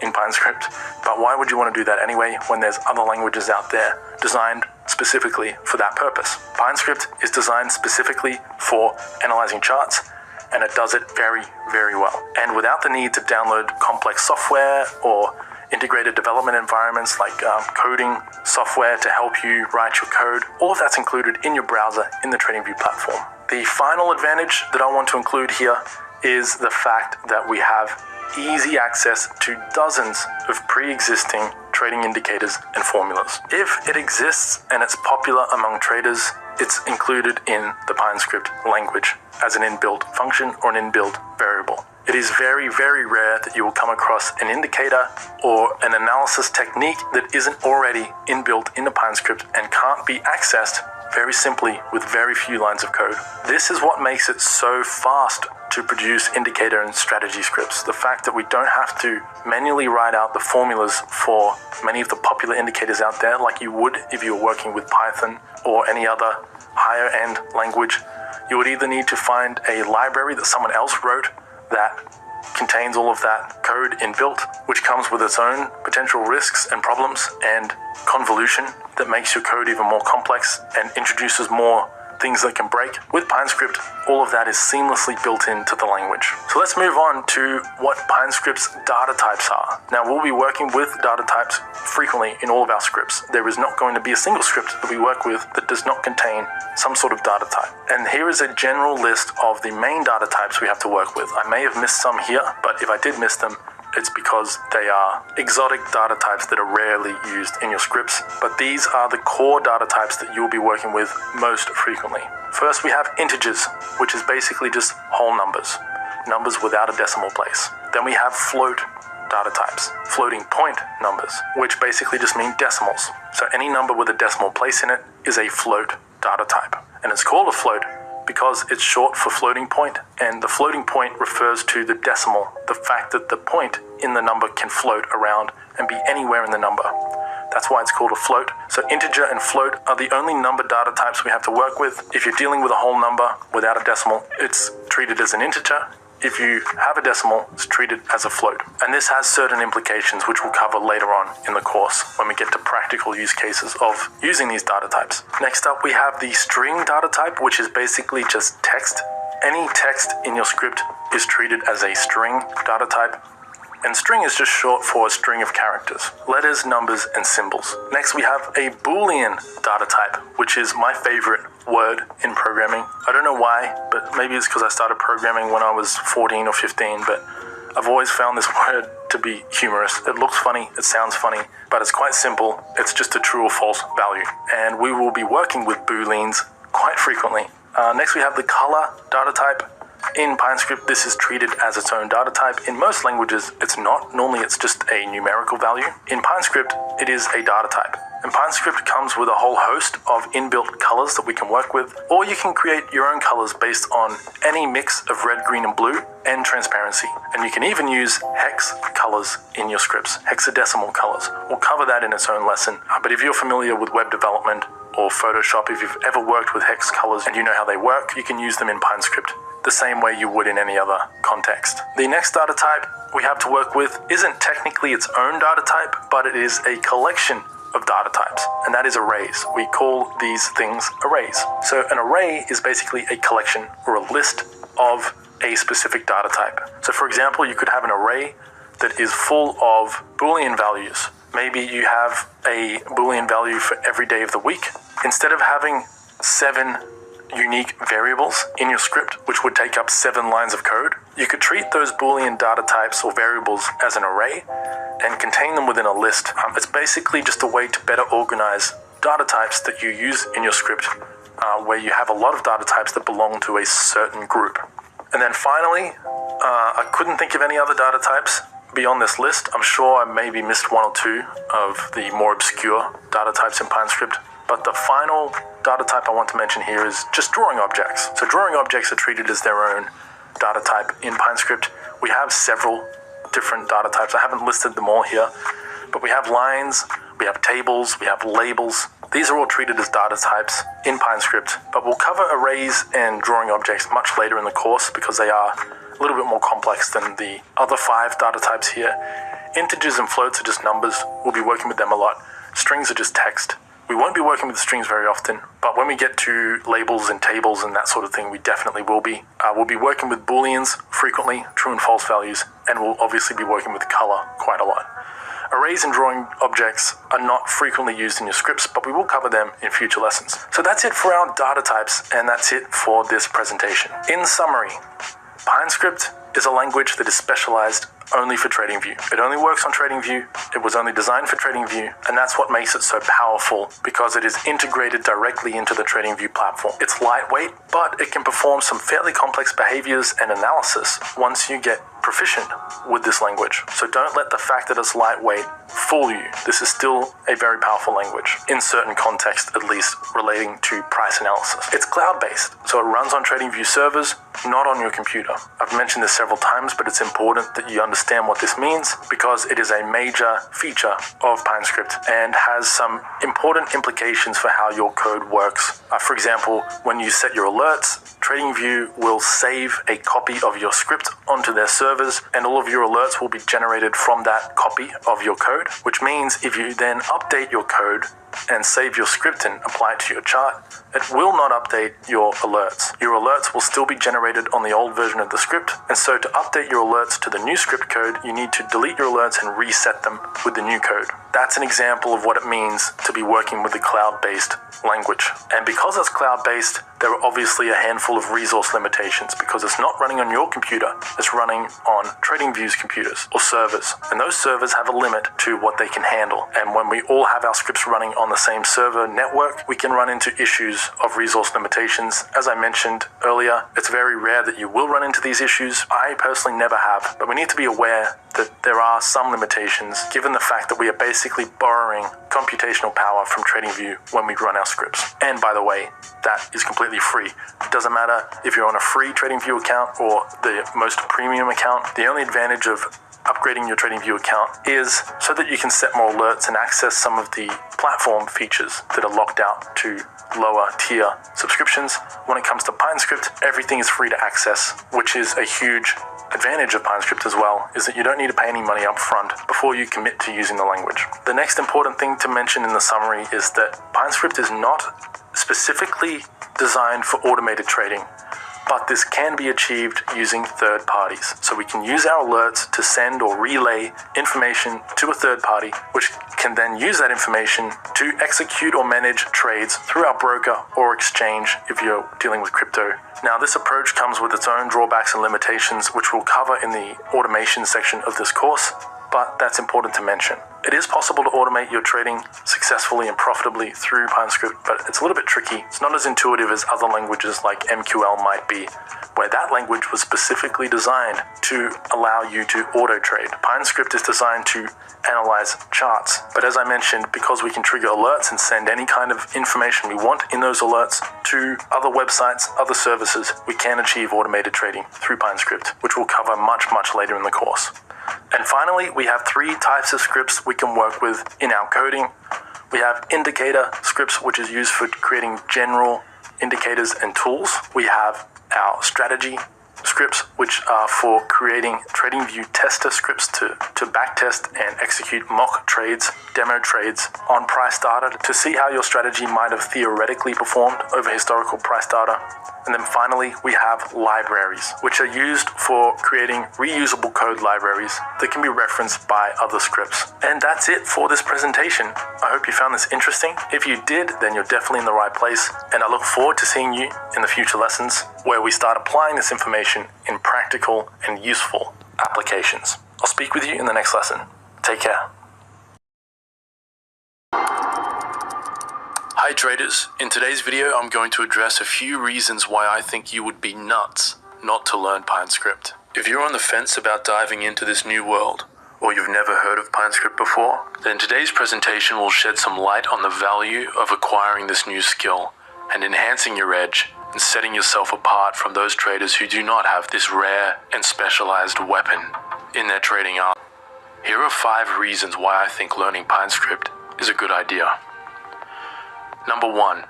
in PineScript. But why would you want to do that anyway when there's other languages out there designed specifically for that purpose? PineScript is designed specifically for analyzing charts, and it does it very, very well. And without the need to download complex software or integrated development environments like coding software to help you write your code, all of that's included in your browser in the TradingView platform. The final advantage that I want to include here is the fact that we have easy access to dozens of pre-existing trading indicators and formulas. If it exists and it's popular among traders, it's included in the PineScript language as an inbuilt function or an inbuilt variable. It is very, very rare that you will come across an indicator or an analysis technique that isn't already inbuilt into PineScript and can't be accessed very simply with very few lines of code. This is what makes it so fast to produce indicator and strategy scripts. The fact that we don't have to manually write out the formulas for many of the popular indicators out there like you would if you were working with Python or any other higher end language. You would either need to find a library that someone else wrote that contains all of that code inbuilt, which comes with its own potential risks and problems and convolution that makes your code even more complex and introduces more things that can break. With PineScript, all of that is seamlessly built into the language. So let's move on to what PineScript's data types are. Now, we'll be working with data types frequently in all of our scripts. There is not going to be a single script that we work with that does not contain some sort of data type. And here is a general list of the main data types we have to work with. I may have missed some here, but if I did miss them, it's because they are exotic data types that are rarely used in your scripts, but these are the core data types that you'll be working with most frequently. First, we have integers, which is basically just whole numbers, numbers without a decimal place. Then we have float data types, floating point numbers, which basically just mean decimals. So any number with a decimal place in it is a float data type. And it's called a float because it's short for floating point, and the floating point refers to the decimal, the fact that the point in the number can float around and be anywhere in the number. That's why it's called a float. So integer and float are the only number data types we have to work with. If you're dealing with a whole number without a decimal, it's treated as an integer. If you have a decimal, it's treated as a float. And this has certain implications, which we'll cover later on in the course when we get to practical use cases of using these data types. Next up, we have the string data type, which is basically just text. Any text in your script is treated as a string data type. And string is just short for a string of characters, letters, numbers, and symbols. Next, we have a Boolean data type, which is my favorite word in programming. I don't know why, but maybe it's because I started programming when I was 14 or 15, but I've always found this word to be humorous. It looks funny, it sounds funny, but it's quite simple. It's just a true or false value. And we will be working with booleans quite frequently. Next we have the color data type. In PineScript, this is treated as its own data type. In most languages, it's not. Normally, it's just a numerical value. In PineScript, it is a data type. And PineScript comes with a whole host of inbuilt colors that we can work with, or you can create your own colors based on any mix of red, green, and blue, and transparency. And you can even use hex colors in your scripts, hexadecimal colors. We'll cover that in its own lesson. But if you're familiar with web development or Photoshop, if you've ever worked with hex colors and you know how they work, you can use them in PineScript the same way you would in any other context. The next data type we have to work with isn't technically its own data type, but it is a collection of data types, and that is arrays. We call these things arrays. So an array is basically a collection or a list of a specific data type. So for example, you could have an array that is full of Boolean values. Maybe you have a Boolean value for every day of the week. Instead of having 7 unique variables in your script, which would take up 7 lines of code, you could treat those Boolean data types or variables as an array and contain them within a list. It's basically just a way to better organize data types that you use in your script, where you have a lot of data types that belong to a certain group. And then finally, I couldn't think of any other data types beyond this list. I'm sure I maybe missed 1 or 2 of the more obscure data types in PineScript. But the final data type I want to mention here is just drawing objects. So drawing objects are treated as their own data type in PineScript. We have several different data types. I haven't listed them all here, but we have lines, we have tables, we have labels. These are all treated as data types in PineScript, but we'll cover arrays and drawing objects much later in the course because they are a little bit more complex than the other 5 data types here. Integers and floats are just numbers. We'll be working with them a lot. Strings are just text. We won't be working with strings very often, but when we get to labels and tables and that sort of thing, we definitely will be. We'll be working with Booleans frequently, true and false values, and we'll obviously be working with color quite a lot. Arrays and drawing objects are not frequently used in your scripts, but we will cover them in future lessons. So that's it for our data types, and that's it for this presentation. In summary, PineScript is a language that is specialized only for TradingView. It only works on TradingView. It was only designed for TradingView, and that's what makes it so powerful because it is integrated directly into the TradingView platform. It's lightweight, but it can perform some fairly complex behaviors and analysis once you get proficient with this language. So don't let the fact that it's lightweight fool you. This is still a very powerful language, in certain contexts at least, relating to price analysis. It's cloud-based, so it runs on TradingView servers, not on your computer. I've mentioned this several times, but it's important that you understand what this means because it is a major feature of PineScript and has some important implications for how your code works. For example, when you set your alerts, TradingView will save a copy of your script onto their servers, and all of your alerts will be generated from that copy of your code, which means if you then update your code and save your script and apply it to your chart, it will not update your alerts. Your alerts will still be generated on the old version of the script, and so to update your alerts to the new script code, you need to delete your alerts and reset them with the new code. That's an example of what it means to be working with a cloud-based language. And because it's cloud-based, there are obviously a handful of resource limitations because it's not running on your computer, it's running on TradingView's computers or servers. And those servers have a limit to what they can handle. And when we all have our scripts running on the same server network, we can run into issues of resource limitations. As I mentioned earlier, it's very rare that you will run into these issues. I personally never have, but we need to be aware that there are some limitations given the fact that we are basically borrowing computational power from TradingView when we run our scripts. And by the way, that is completely free. It doesn't matter if you're on a free TradingView account or the most premium account. The only advantage of upgrading your TradingView account is so that you can set more alerts and access some of the platform features that are locked out to lower tier subscriptions. When it comes to PineScript, everything is free to access, which is a huge advantage of PineScript as well, is that you don't need to pay any money up front before you commit to using the language. The next important thing to mention in the summary is that PineScript is not specifically designed for automated trading, but this can be achieved using third parties. So we can use our alerts to send or relay information to a third party, which can then use that information to execute or manage trades through our broker or exchange if you're dealing with crypto. Now, this approach comes with its own drawbacks and limitations, which we'll cover in the automation section of this course, but that's important to mention. It is possible to automate your trading successfully and profitably through PineScript, but it's a little bit tricky. It's not as intuitive as other languages like MQL might be, where that language was specifically designed to allow you to auto trade. PineScript is designed to analyze charts, but as I mentioned, because we can trigger alerts and send any kind of information we want in those alerts to other websites, other services, we can achieve automated trading through PineScript, which we'll cover much later in the course. And finally, we have 3 types of scripts we can work with in our coding. We have indicator scripts, which is used for creating general indicators and tools. We have our strategy scripts, which are for creating TradingView tester scripts to backtest and execute mock trades, demo trades on price data to see how your strategy might have theoretically performed over historical price data. And then finally, we have libraries, which are used for creating reusable code libraries that can be referenced by other scripts. And that's it for this presentation. I hope you found this interesting. If you did, then you're definitely in the right place. And I look forward to seeing you in the future lessons where we start applying this information in practical and useful applications. I'll speak with you in the next lesson. Take care. Hi traders, in today's video I'm going to address a few reasons why I think you would be nuts not to learn PineScript. If you're on the fence about diving into this new world, or you've never heard of PineScript before, then today's presentation will shed some light on the value of acquiring this new skill and enhancing your edge and setting yourself apart from those traders who do not have this rare and specialized weapon in their trading art. Here are 5 reasons why I think learning PineScript is a good idea. Number 1,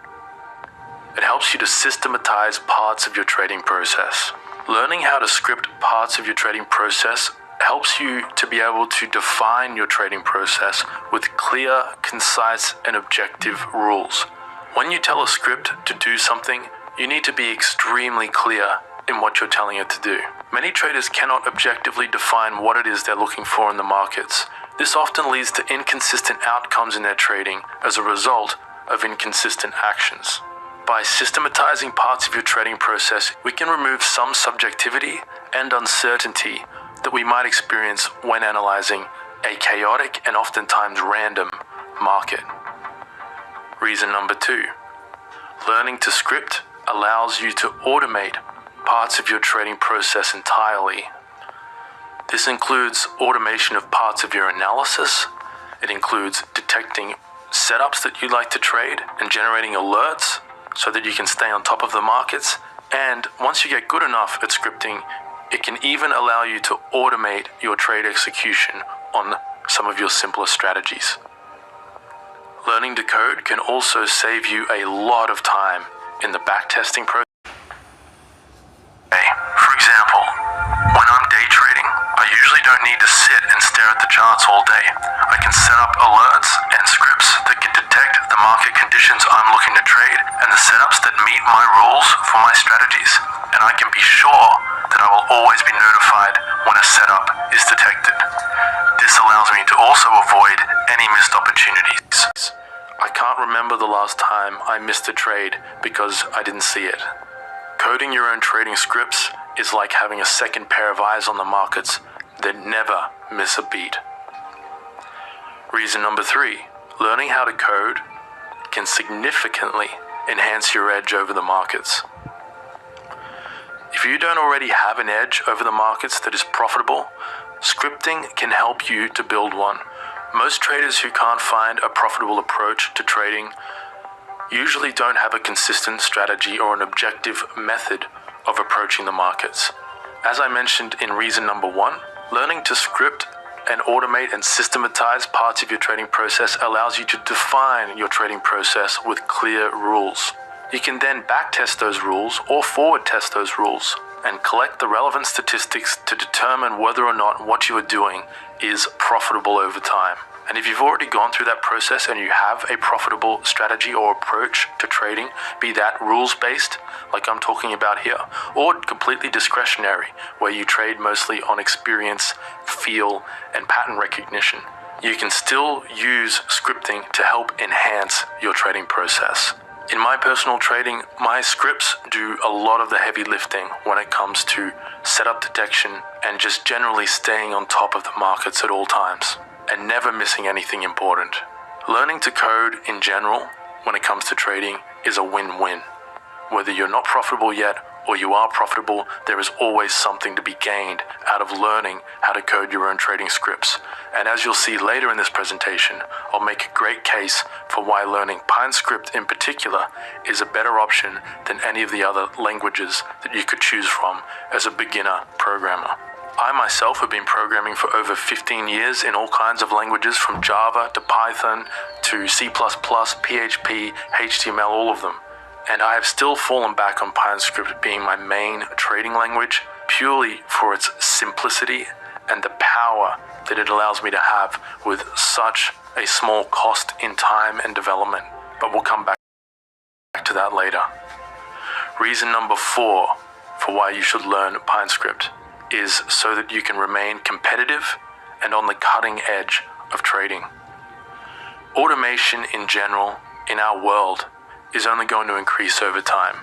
it helps you to systematize parts of your trading process. Learning how to script parts of your trading process helps you to be able to define your trading process with clear, concise, and objective rules. When you tell a script to do something, you need to be extremely clear in what you're telling it to do. Many traders cannot objectively define what it is they're looking for in the markets. This often leads to inconsistent outcomes in their trading as a result of inconsistent actions. By systematizing parts of your trading process, we can remove some subjectivity and uncertainty that we might experience when analyzing a chaotic and oftentimes random market. Reason number 2, learning to script allows you to automate parts of your trading process entirely. This includes automation of parts of your analysis. It includes detecting setups that you like to trade and generating alerts so that you can stay on top of the markets. And once you get good enough at scripting, it can even allow you to automate your trade execution on some of your simpler strategies. Learning to code can also save you a lot of time in the backtesting process. For example, when I'm day trading, I usually don't need to sit and stare at the charts all day. I can set up alerts and scripts that can detect the market conditions I'm looking to trade and the setups that meet my rules for my strategies. And I can be sure that I will always be notified when a setup is detected. This allows me to also avoid any missed opportunities. I can't remember the last time I missed a trade because I didn't see it. Coding your own trading scripts is like having a second pair of eyes on the markets that never miss a beat. Reason number 3, learning how to code can significantly enhance your edge over the markets. If you don't already have an edge over the markets that is profitable, scripting can help you to build one. Most traders who can't find a profitable approach to trading usually don't have a consistent strategy or an objective method of approaching the markets. As I mentioned in reason number 1, learning to script and automate and systematize parts of your trading process allows you to define your trading process with clear rules. You can then backtest those rules or forward test those rules and collect the relevant statistics to determine whether or not what you are doing is profitable over time. And if you've already gone through that process and you have a profitable strategy or approach to trading, be that rules-based, like I'm talking about here, or completely discretionary, where you trade mostly on experience, feel, and pattern recognition, you can still use scripting to help enhance your trading process. In my personal trading, my scripts do a lot of the heavy lifting when it comes to setup detection and just generally staying on top of the markets at all times and never missing anything important. Learning to code in general when it comes to trading is a win-win. Whether you're not profitable yet or you are profitable, there is always something to be gained out of learning how to code your own trading scripts. And as you'll see later in this presentation, I'll make a great case for why learning PineScript in particular is a better option than any of the other languages that you could choose from as a beginner programmer. I myself have been programming for over 15 years in all kinds of languages, from Java to Python to C++, PHP, HTML, all of them. And I have still fallen back on PineScript being my main trading language purely for its simplicity and the power that it allows me to have with such a small cost in time and development. But we'll come back to that later. Reason number 4 for why you should learn PineScript is so that you can remain competitive and on the cutting edge of trading. Automation in general in our world is only going to increase over time.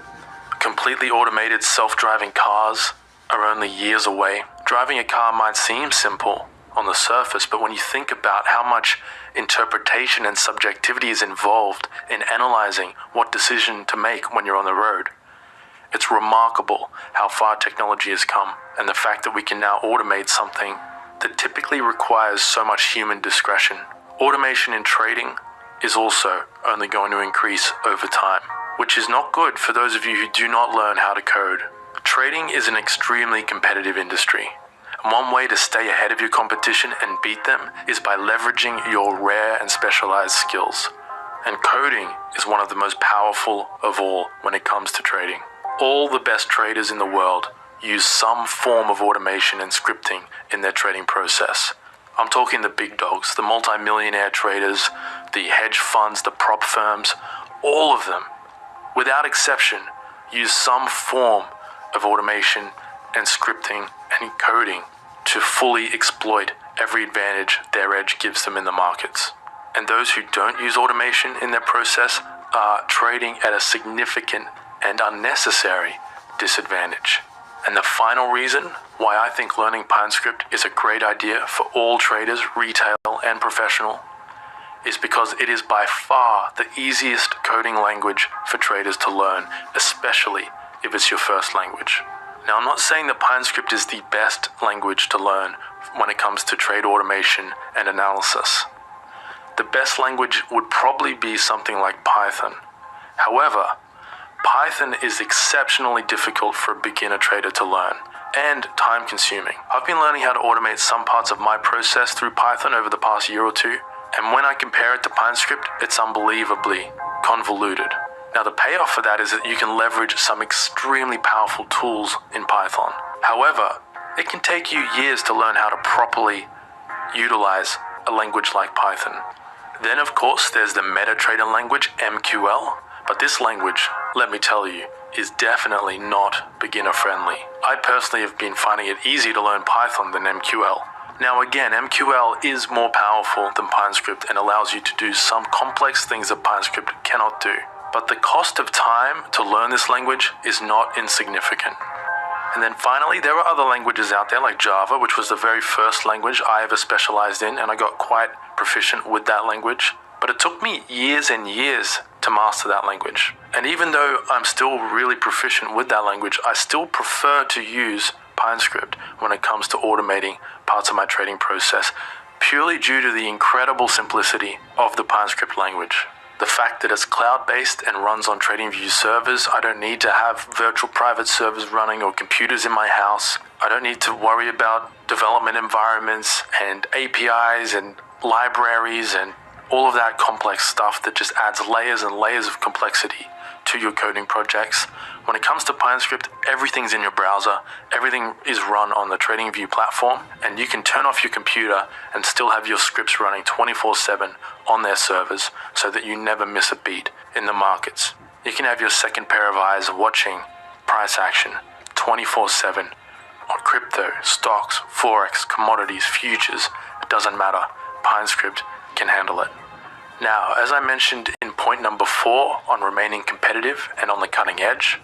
Completely automated self-driving cars are only years away. Driving a car might seem simple on the surface, but when you think about how much interpretation and subjectivity is involved in analyzing what decision to make when you're on the road, it's remarkable how far technology has come, and the fact that we can now automate something that typically requires so much human discretion. Automation in trading is also only going to increase over time, which is not good for those of you who do not learn how to code. Trading is an extremely competitive industry. And one way to stay ahead of your competition and beat them is by leveraging your rare and specialized skills. And coding is one of the most powerful of all when it comes to trading. All the best traders in the world use some form of automation and scripting in their trading process. I'm talking the big dogs, the multi-millionaire traders, the hedge funds, the prop firms, all of them, without exception, use some form of automation and scripting and coding to fully exploit every advantage their edge gives them in the markets. And those who don't use automation in their process are trading at a significant and unnecessary disadvantage. And the final reason why I think learning PineScript is a great idea for all traders, retail and professional, is because it is by far the easiest coding language for traders to learn, especially if it's your first language. Now, I'm not saying that PineScript is the best language to learn when it comes to trade automation and analysis. The best language would probably be something like Python. However, Python is exceptionally difficult for a beginner trader to learn and time-consuming. I've been learning how to automate some parts of my process through Python over the past year or two, and when I compare it to PineScript, it's unbelievably convoluted. Now, the payoff for that is that you can leverage some extremely powerful tools in Python. However, it can take you years to learn how to properly utilize a language like Python. Then, of course, there's the MetaTrader language, MQL. But this language, let me tell you, is definitely not beginner-friendly. I personally have been finding it easier to learn Python than MQL. Now again, MQL is more powerful than PineScript and allows you to do some complex things that PineScript cannot do. But the cost of time to learn this language is not insignificant. And then finally, there are other languages out there like Java, which was the very first language I ever specialized in, and I got quite proficient with that language. But it took me years and years to master that language. And even though I'm still really proficient with that language, I still prefer to use PineScript when it comes to automating parts of my trading process, purely due to the incredible simplicity of the PineScript language. The fact that it's cloud-based and runs on TradingView servers, I don't need to have virtual private servers running or computers in my house. I don't need to worry about development environments and APIs and libraries and all of that complex stuff that just adds layers and layers of complexity to your coding projects. When it comes to PineScript, everything's in your browser, everything is run on the TradingView platform, and you can turn off your computer and still have your scripts running 24/7 on their servers so that you never miss a beat in the markets. You can have your second pair of eyes watching price action 24/7 on crypto, stocks, forex, commodities, futures. It doesn't matter. PineScript can handle it. Now, as I mentioned in point number 4 on remaining competitive and on the cutting edge,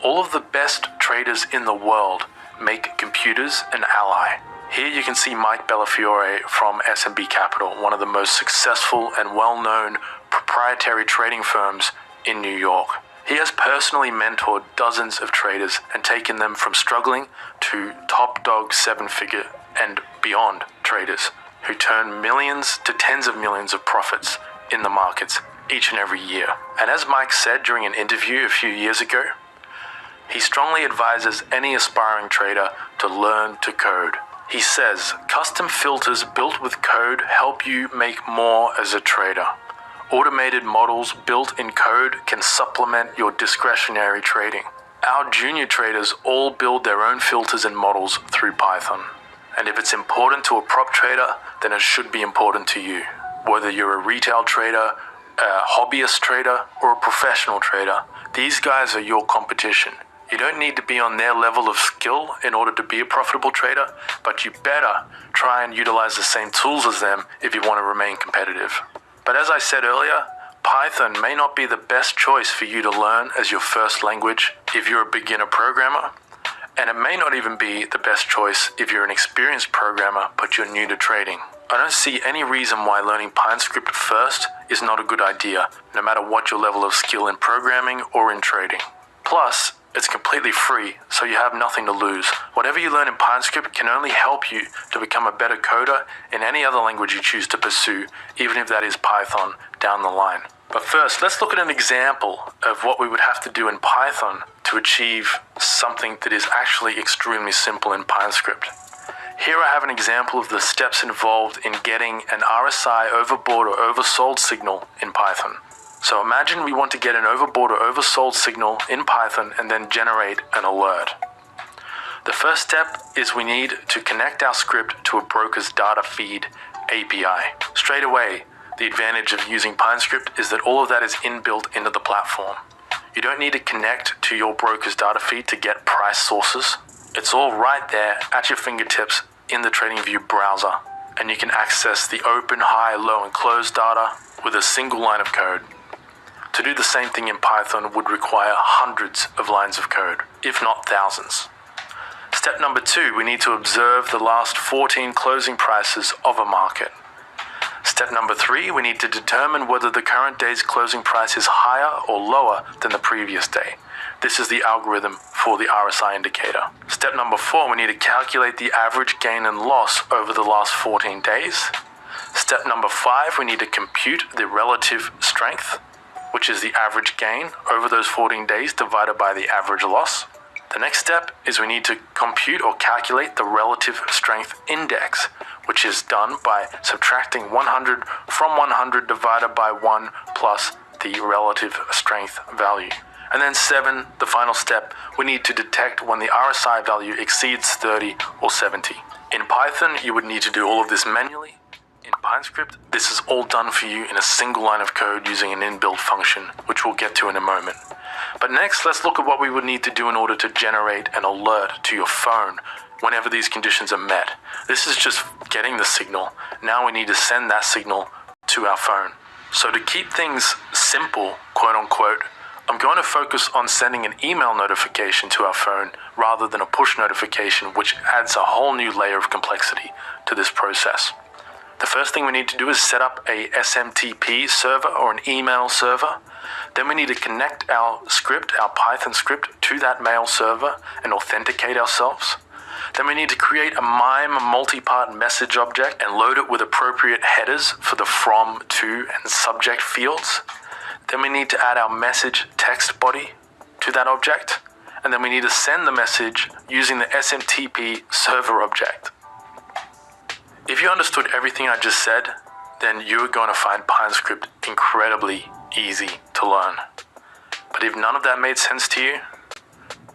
all of the best traders in the world make computers an ally. Here you can see Mike Bellafiore from S&B Capital, one of the most successful and well-known proprietary trading firms in New York. He has personally mentored dozens of traders and taken them from struggling to top dog 7-figure and beyond traders who turn millions to tens of millions of profits in the markets each and every year. And as Mike said during an interview a few years ago, he strongly advises any aspiring trader to learn to code. He says, custom filters built with code help you make more as a trader. Automated models built in code can supplement your discretionary trading. Our junior traders all build their own filters and models through Python. And if it's important to a prop trader, then it should be important to you. Whether you're a retail trader, a hobbyist trader, or a professional trader, these guys are your competition. You don't need to be on their level of skill in order to be a profitable trader, but you better try and utilize the same tools as them if you want to remain competitive. But as I said earlier, Python may not be the best choice for you to learn as your first language if you're a beginner programmer. And it may not even be the best choice if you're an experienced programmer but you're new to trading. I don't see any reason why learning PineScript first is not a good idea, no matter what your level of skill in programming or in trading. Plus, it's completely free, so you have nothing to lose. Whatever you learn in PineScript can only help you to become a better coder in any other language you choose to pursue, even if that is Python down the line. But first, let's look at an example of what we would have to do in Python to achieve something that is actually extremely simple in PineScript. Here I have an example of the steps involved in getting an RSI overbought or oversold signal in Python. So imagine we want to get an overbought or oversold signal in Python and then generate an alert. The first step is we need to connect our script to a broker's data feed API. Straight away, the advantage of using PineScript is that all of that is inbuilt into the platform. You don't need to connect to your broker's data feed to get price sources. It's all right there at your fingertips in the TradingView browser, and you can access the open, high, low, and close data with a single line of code. To do the same thing in Python would require hundreds of lines of code, if not thousands. Step number 2, we need to observe the last 14 closing prices of a market. Step number 3, we need to determine whether the current day's closing price is higher or lower than the previous day. This is the algorithm for the RSI indicator. Step number 4, we need to calculate the average gain and loss over the last 14 days. Step number 5, we need to compute the relative strength, which is the average gain over those 14 days divided by the average loss. The next step is we need to compute or calculate the relative strength index, which is done by subtracting 100 from 100 divided by 1 plus the relative strength value. And then 7, the final step, we need to detect when the RSI value exceeds 30 or 70. In Python, you would need to do all of this manually. In PineScript, this is all done for you in a single line of code using an inbuilt function, which we'll get to in a moment. But next, let's look at what we would need to do in order to generate an alert to your phone whenever these conditions are met. This is just getting the signal. Now we need to send that signal to our phone. So to keep things simple, quote unquote, I'm going to focus on sending an email notification to our phone rather than a push notification, which adds a whole new layer of complexity to this process. The first thing we need to do is set up a SMTP server or an email server. Then we need to connect our script, our Python script, to that mail server and authenticate ourselves. Then we need to create a MIME multi-part message object and load it with appropriate headers for the from, to, and subject fields. Then we need to add our message text body to that object. And then we need to send the message using the SMTP server object. If you understood everything I just said, then you're going to find PineScript incredibly easy to learn. But if none of that made sense to you,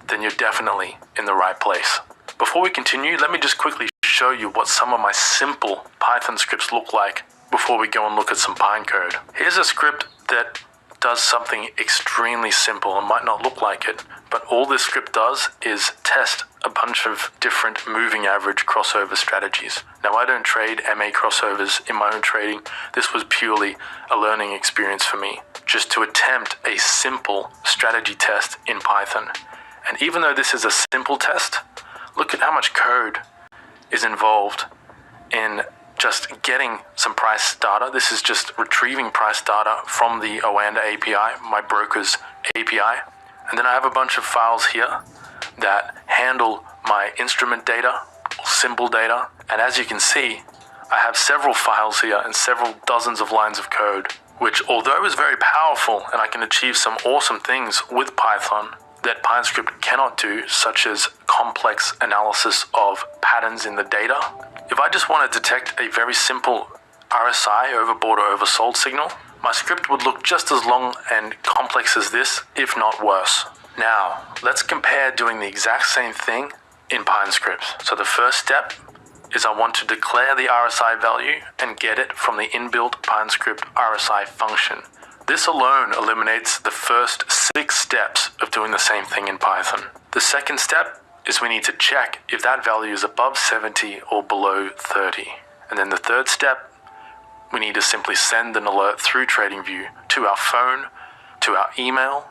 then you're definitely in the right place. Before we continue, let me just quickly show you what some of my simple Python scripts look like before we go and look at some Pine code. Here's a script that does something extremely simple. It might not look like it, but all this script does is test a bunch of different moving average crossover strategies. Now, I don't trade MA crossovers in my own trading. This was purely a learning experience for me, just to attempt a simple strategy test in Python. And even though this is a simple test, look at how much code is involved in just getting some price data. This is just retrieving price data from the Oanda API, my broker's API. And then I have a bunch of files here that handle my instrument data, or symbol data. And as you can see, I have several files here and several dozens of lines of code, which, although is very powerful and I can achieve some awesome things with Python that PineScript cannot do, such as complex analysis of patterns in the data. If I just want to detect a very simple RSI, overbought or oversold signal, my script would look just as long and complex as this, if not worse. Now, let's compare doing the exact same thing in PineScript. So the first step is I want to declare the RSI value and get it from the inbuilt PineScript RSI function. This alone eliminates the first 6 steps of doing the same thing in Python. The second step is we need to check if that value is above 70 or below 30. And then the third step, we need to simply send an alert through TradingView to our phone, to our email.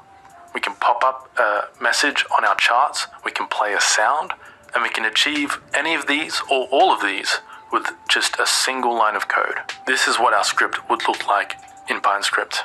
We can pop up a message on our charts, we can play a sound, and we can achieve any of these or all of these with just a single line of code. This is what our script would look like in PineScript.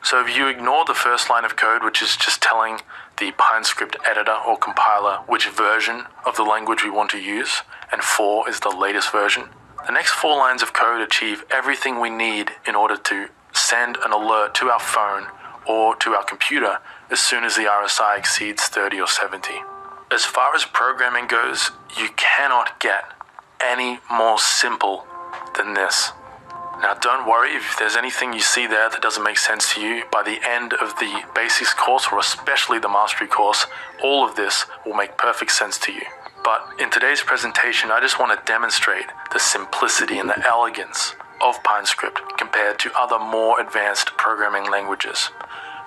So if you ignore the first line of code, which is just telling the PineScript editor or compiler which version of the language we want to use, and 4 is the latest version, the next 4 lines of code achieve everything we need in order to send an alert to our phone or to our computer as soon as the RSI exceeds 30 or 70. As far as programming goes, you cannot get any more simple than this. Now, don't worry if there's anything you see there that doesn't make sense to you. By the end of the basics course, or especially the mastery course, all of this will make perfect sense to you. But in today's presentation, I just want to demonstrate the simplicity and the elegance of PineScript compared to other more advanced programming languages.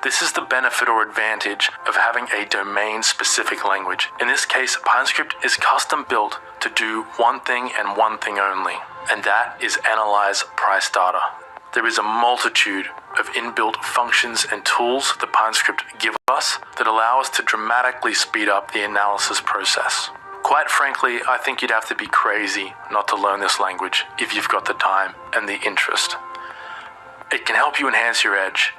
This is the benefit or advantage of having a domain-specific language. In this case, PineScript is custom built to do one thing and one thing only, and that is analyze price data. There is a multitude of inbuilt functions and tools that PineScript give us that allow us to dramatically speed up the analysis process. Quite frankly, I think you'd have to be crazy not to learn this language if you've got the time and the interest. It can help you enhance your edge.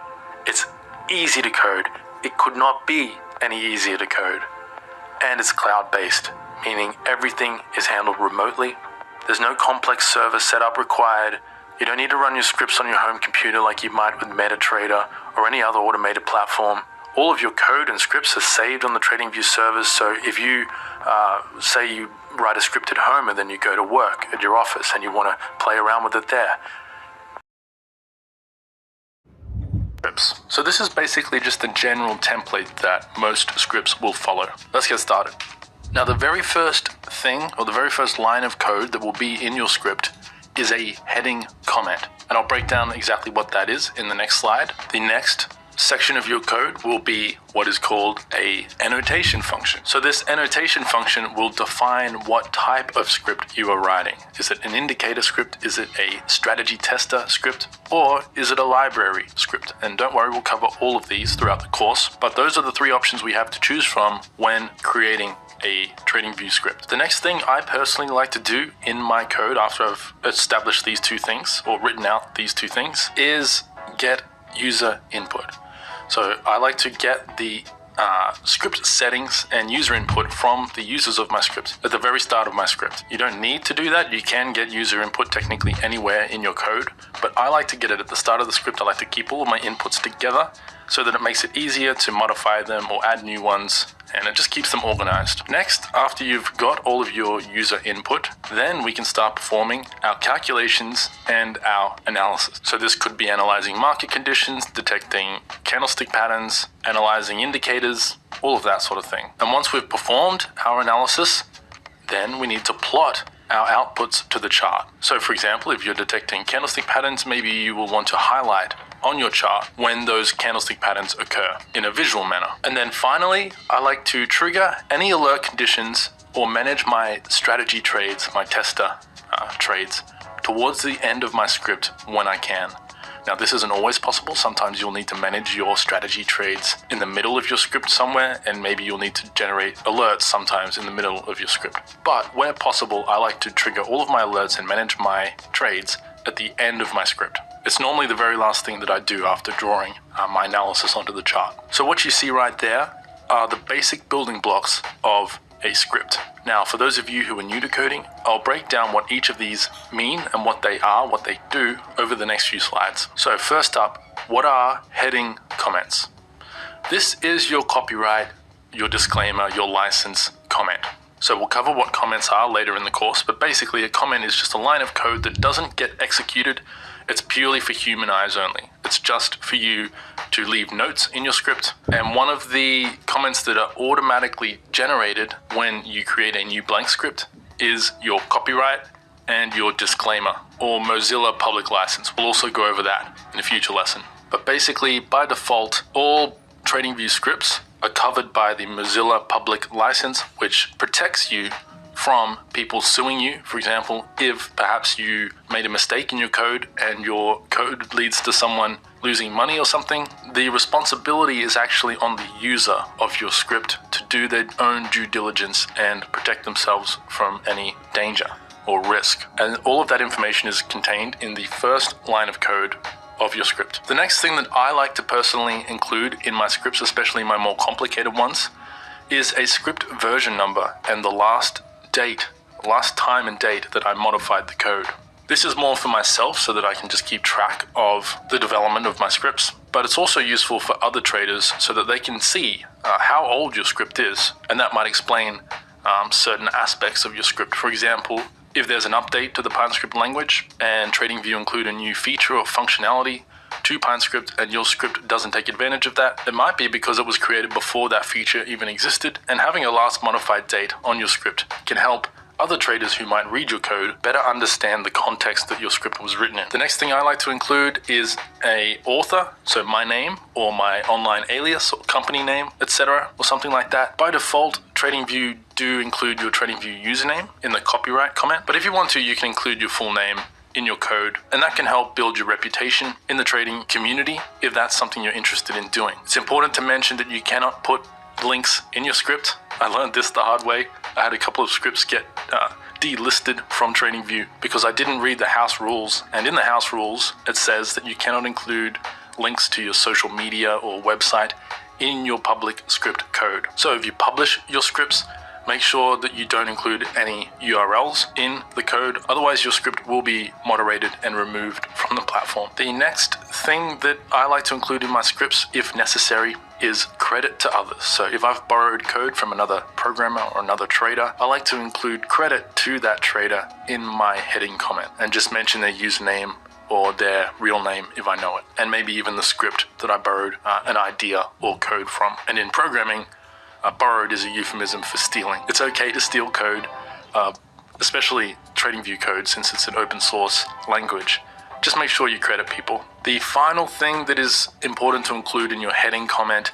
It's easy to code. It could not be any easier to code. And it's cloud-based, meaning everything is handled remotely. There's no complex server setup required. You don't need to run your scripts on your home computer like you might with MetaTrader or any other automated platform. All of your code and scripts are saved on the TradingView servers, so if you say you write a script at home and then you go to work at your office and you want to play around with it there. So this is basically just the general template that most scripts will follow. Let's get started. Now, the very first thing, or the very first line of code that will be in your script is a heading comment. And I'll break down exactly what that is in the next slide. The next section of your code will be what is called a annotation function. So this annotation function will define what type of script you are writing. Is it an indicator script? Is it a strategy tester script? Or is it a library script? And don't worry, we'll cover all of these throughout the course, but those are the 3 options we have to choose from when creating a TradingView script. The next thing I personally like to do in my code after I've established these 2 things, or written out these 2 things, is get user input. So I like to get the script settings and user input from the users of my script at the very start of my script. You don't need to do that. You can get user input technically anywhere in your code, but I like to get it at the start of the script. I like to keep all of my inputs together so that it makes it easier to modify them or add new ones, and it just keeps them organized. Next, after you've got all of your user input, then we can start performing our calculations and our analysis. So this could be analyzing market conditions, detecting candlestick patterns, analyzing indicators, all of that sort of thing. And once we've performed our analysis, then we need to plot our outputs to the chart. So for example, if you're detecting candlestick patterns, maybe you will want to highlight on your chart when those candlestick patterns occur in a visual manner. And then finally, I like to trigger any alert conditions or manage my strategy trades, my tester trades, towards the end of my script when I can. Now, this isn't always possible. Sometimes you'll need to manage your strategy trades in the middle of your script somewhere, and maybe you'll need to generate alerts sometimes in the middle of your script. But where possible, I like to trigger all of my alerts and manage my trades at the end of my script. It's normally the very last thing that I do after drawing my analysis onto the chart. So what you see right there are the basic building blocks of a script. Now, for those of you who are new to coding, I'll break down what each of these mean and what they are, what they do over the next few slides. So first up, what are heading comments? This is your copyright, your disclaimer, your license comment. So we'll cover what comments are later in the course, but basically a comment is just a line of code that doesn't get executed. It's purely for human eyes only. It's just for you to leave notes in your script. And one of the comments that are automatically generated when you create a new blank script is your copyright and your disclaimer, or Mozilla public license. We'll also go over that in a future lesson. But basically, by default, all TradingView scripts are covered by the Mozilla public license, which protects you from people suing you. For example, if perhaps you made a mistake in your code and your code leads to someone losing money or something, the responsibility is actually on the user of your script to do their own due diligence and protect themselves from any danger or risk. And all of that information is contained in the first line of code of your script. The next thing that I like to personally include in my scripts, especially my more complicated ones, is a script version number and the last time and date that I modified the code. This is more for myself so that I can just keep track of the development of my scripts, but it's also useful for other traders so that they can see how old your script is, and that might explain certain aspects of your script. For example, if there's an update to the PineScript language and TradingView include a new feature or functionality to PineScript and your script doesn't take advantage of that, it might be because it was created before that feature even existed, and having a last modified date on your script can help other traders who might read your code better understand the context that your script was written in. The next thing I like to include is a author, so my name or my online alias or company name, etc., or something like that. By default, TradingView do include your TradingView username in the copyright comment, but if you want to, you can include your full name in your code, and that can help build your reputation in the trading community if that's something you're interested in doing. It's important to mention that you cannot put links in your script. I learned this the hard way. I had a couple of scripts get delisted from TradingView because I didn't read the house rules, and in the house rules it says that you cannot include links to your social media or website in your public script code. So if you publish your scripts, make sure that you don't include any URLs in the code, otherwise your script will be moderated and removed from the platform. The next thing that I like to include in my scripts, if necessary, is credit to others. So if I've borrowed code from another programmer or another trader, I like to include credit to that trader in my heading comment and just mention their username or their real name if I know it, and maybe even the script that I borrowed an idea or code from. And in programming, borrowed is a euphemism for stealing. It's okay to steal code, especially TradingView code, since it's an open source language. Just make sure you credit people. The final thing that is important to include in your heading comment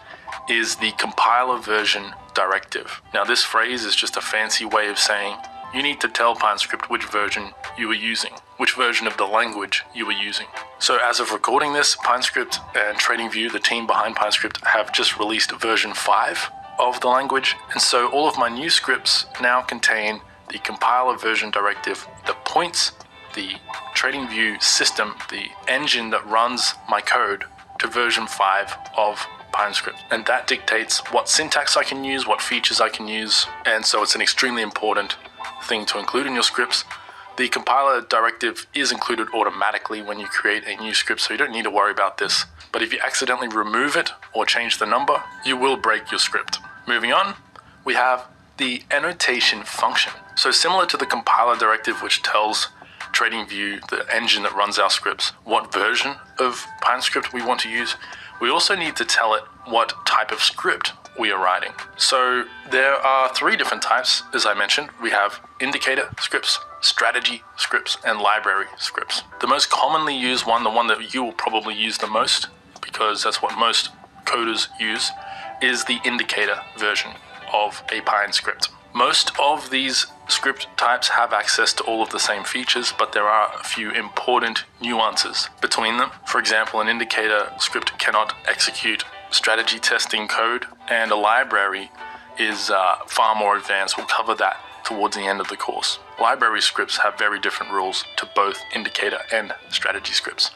is the compiler version directive. Now, this phrase is just a fancy way of saying you need to tell PineScript which version you are using, which version of the language you are using. So as of recording this, PineScript and TradingView, the team behind PineScript, have just released version 5 of the language, and so all of my new scripts now contain the compiler version directive that points the TradingView system, the engine that runs my code, to version 5 of PineScript, and that dictates what syntax I can use, what features I can use, and so it's an extremely important thing to include in your scripts. The compiler directive is included automatically when you create a new script, so you don't need to worry about this. But if you accidentally remove it or change the number, you will break your script. Moving on, we have the annotation function. So similar to the compiler directive, which tells tradingview, the engine that runs our scripts, what version of PineScript we want to use, we also need to tell it what type of script we are writing. So there are 3 different types, as I mentioned. We have indicator scripts, strategy scripts, and library scripts. The most commonly used one, the one that you will probably use the most, because that's what most coders use, is the indicator version of a PineScript. Most of these script types have access to all of the same features, but there are a few important nuances between them. For example, an indicator script cannot execute strategy testing code, and a library is far more advanced. We'll cover that towards the end of the course. Library scripts have very different rules to both indicator and strategy scripts.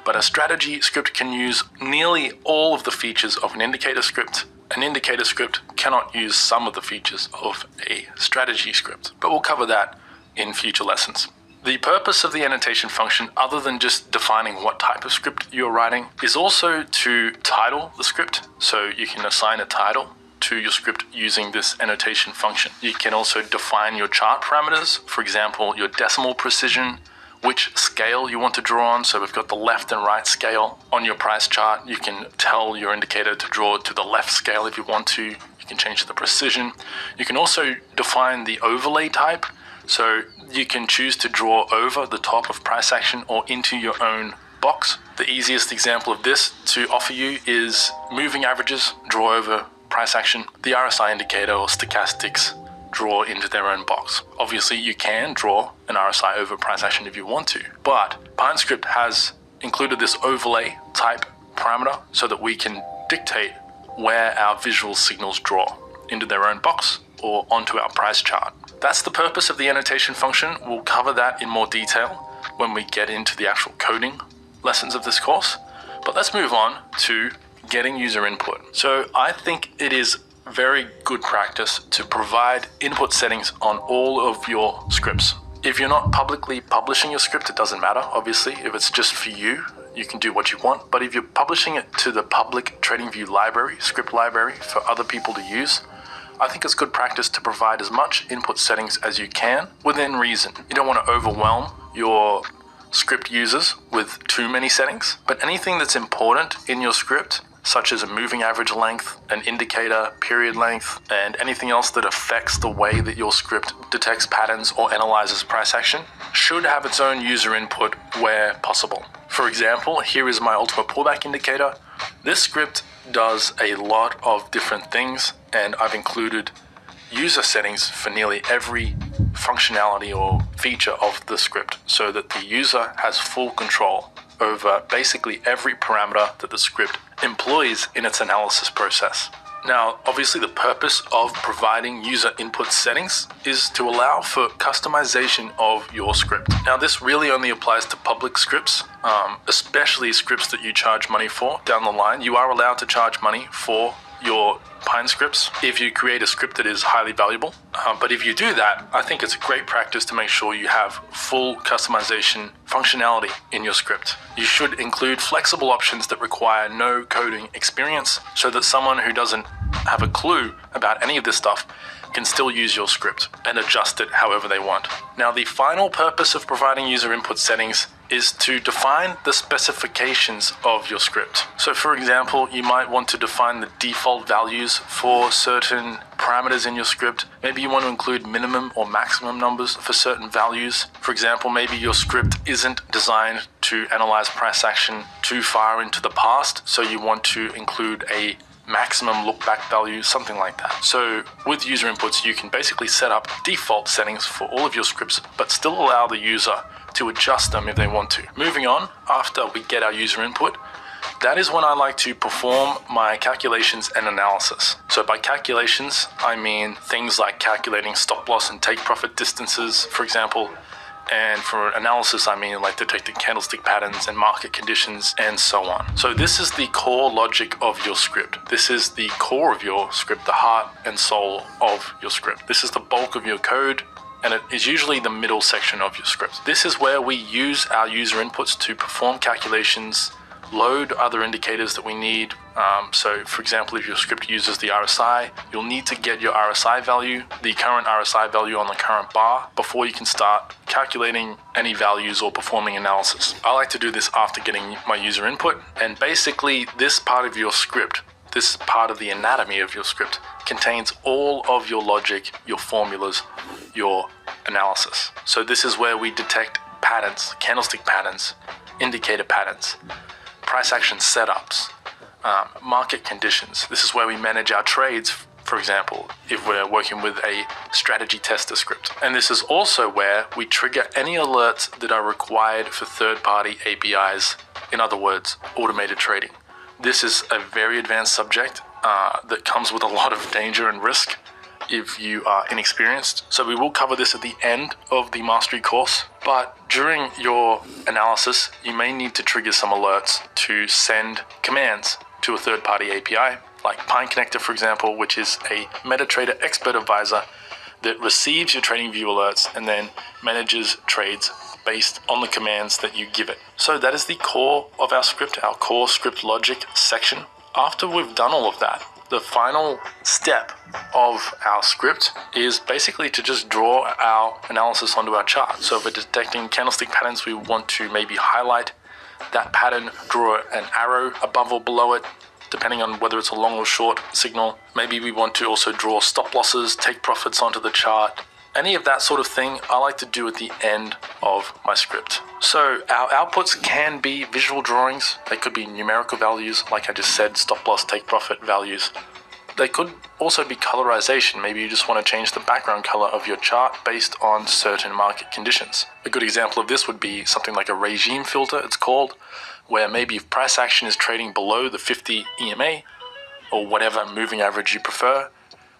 But a strategy script can use nearly all of the features of an indicator script. An indicator script cannot use some of the features of a strategy script, but we'll cover that in future lessons. The purpose of the annotation function, other than just defining what type of script you're writing, is also to title the script. So you can assign a title to your script using this annotation function. You can also define your chart parameters, for example, your decimal precision, which scale you want to draw on. So we've got the left and right scale on your price chart. You can tell your indicator to draw to the left scale if you want to. You can change the precision. You can also define the overlay type. So you can choose to draw over the top of price action or into your own box. The easiest example of this to offer you is moving averages, draw over price action. The RSI indicator or stochastics draw into their own box. Obviously, you can draw an RSI over price action if you want to, but PineScript has included this overlay type parameter so that we can dictate where our visual signals draw into their own box or onto our price chart. That's the purpose of the annotation function. We'll cover that in more detail when we get into the actual coding lessons of this course. But let's move on to getting user input. So I think it is very good practice to provide input settings on all of your scripts. If you're not publicly publishing your script, it doesn't matter, obviously. If it's just for you, you can do what you want. But if you're publishing it to the public TradingView library, script library for other people to use, I think it's good practice to provide as much input settings as you can within reason. You don't want to overwhelm your script users with too many settings, but anything that's important in your script, such as a moving average length, an indicator period length, and anything else that affects the way that your script detects patterns or analyzes price action, should have its own user input where possible. For example, here is my ultimate pullback indicator. This script does a lot of different things, and I've included user settings for nearly every functionality or feature of the script so that the user has full control over basically every parameter that the script employs in its analysis process. Now, obviously the purpose of providing user input settings is to allow for customization of your script. Now, this really only applies to public scripts, especially scripts that you charge money for down the line. You are allowed to charge money for your PineScripts if you create a script that is highly valuable. But if you do that, I think it's a great practice to make sure you have full customization functionality in your script. You should include flexible options that require no coding experience so that someone who doesn't have a clue about any of this stuff can still use your script and adjust it however they want. Now, the final purpose of providing user input settings is to define the specifications of your script. So for example, you might want to define the default values for certain parameters in your script. Maybe you want to include minimum or maximum numbers for certain values. For example, maybe your script isn't designed to analyze price action too far into the past, so you want to include a maximum look back value, something like that. So with user inputs, you can basically set up default settings for all of your scripts, but still allow the user to adjust them if they want to. Moving on, after we get our user input, that is when I like to perform my calculations and analysis. So by calculations, I mean things like calculating stop loss and take profit distances, for example. And for analysis, I mean like detecting candlestick patterns and market conditions and so on. So this is the core logic of your script. This is the core of your script, the heart and soul of your script. This is the bulk of your code. and it is usually the middle section of your script. This is where we use our user inputs to perform calculations, load other indicators that we need. So for example, if your script uses the RSI, you'll need to get your RSI value, the current RSI value on the current bar, before you can start calculating any values or performing analysis. I like to do this after getting my user input, and basically this part of your script, this part of the anatomy of your script, contains all of your logic, your formulas, your analysis. So this is where we detect patterns, candlestick patterns, indicator patterns, price action setups, market conditions. This is where we manage our trades, for example, if we're working with a strategy tester script. And this is also where we trigger any alerts that are required for third-party APIs, in other words, automated trading. This is a very advanced subject that comes with a lot of danger and risk if you are inexperienced. So we will cover this at the end of the mastery course, but during your analysis, you may need to trigger some alerts to send commands to a third-party API, like Pine Connector, for example, which is a MetaTrader expert advisor that receives your TradingView alerts and then manages trades based on the commands that you give it. So that is the core of our script, our core script logic section. After we've done all of that, the final step of our script is basically to just draw our analysis onto our chart. So if we're detecting candlestick patterns, we want to maybe highlight that pattern, draw an arrow above or below it, depending on whether it's a long or short signal. Maybe we want to also draw stop losses, take profits onto the chart. Any of that sort of thing, I like to do at the end of my script. So our outputs can be visual drawings. They could be numerical values, like I just said, stop loss, take profit values. They could also be colorization. Maybe you just want to change the background color of your chart based on certain market conditions. A good example of this would be something like a regime filter, it's called, where maybe if price action is trading below the 50 EMA, or whatever moving average you prefer,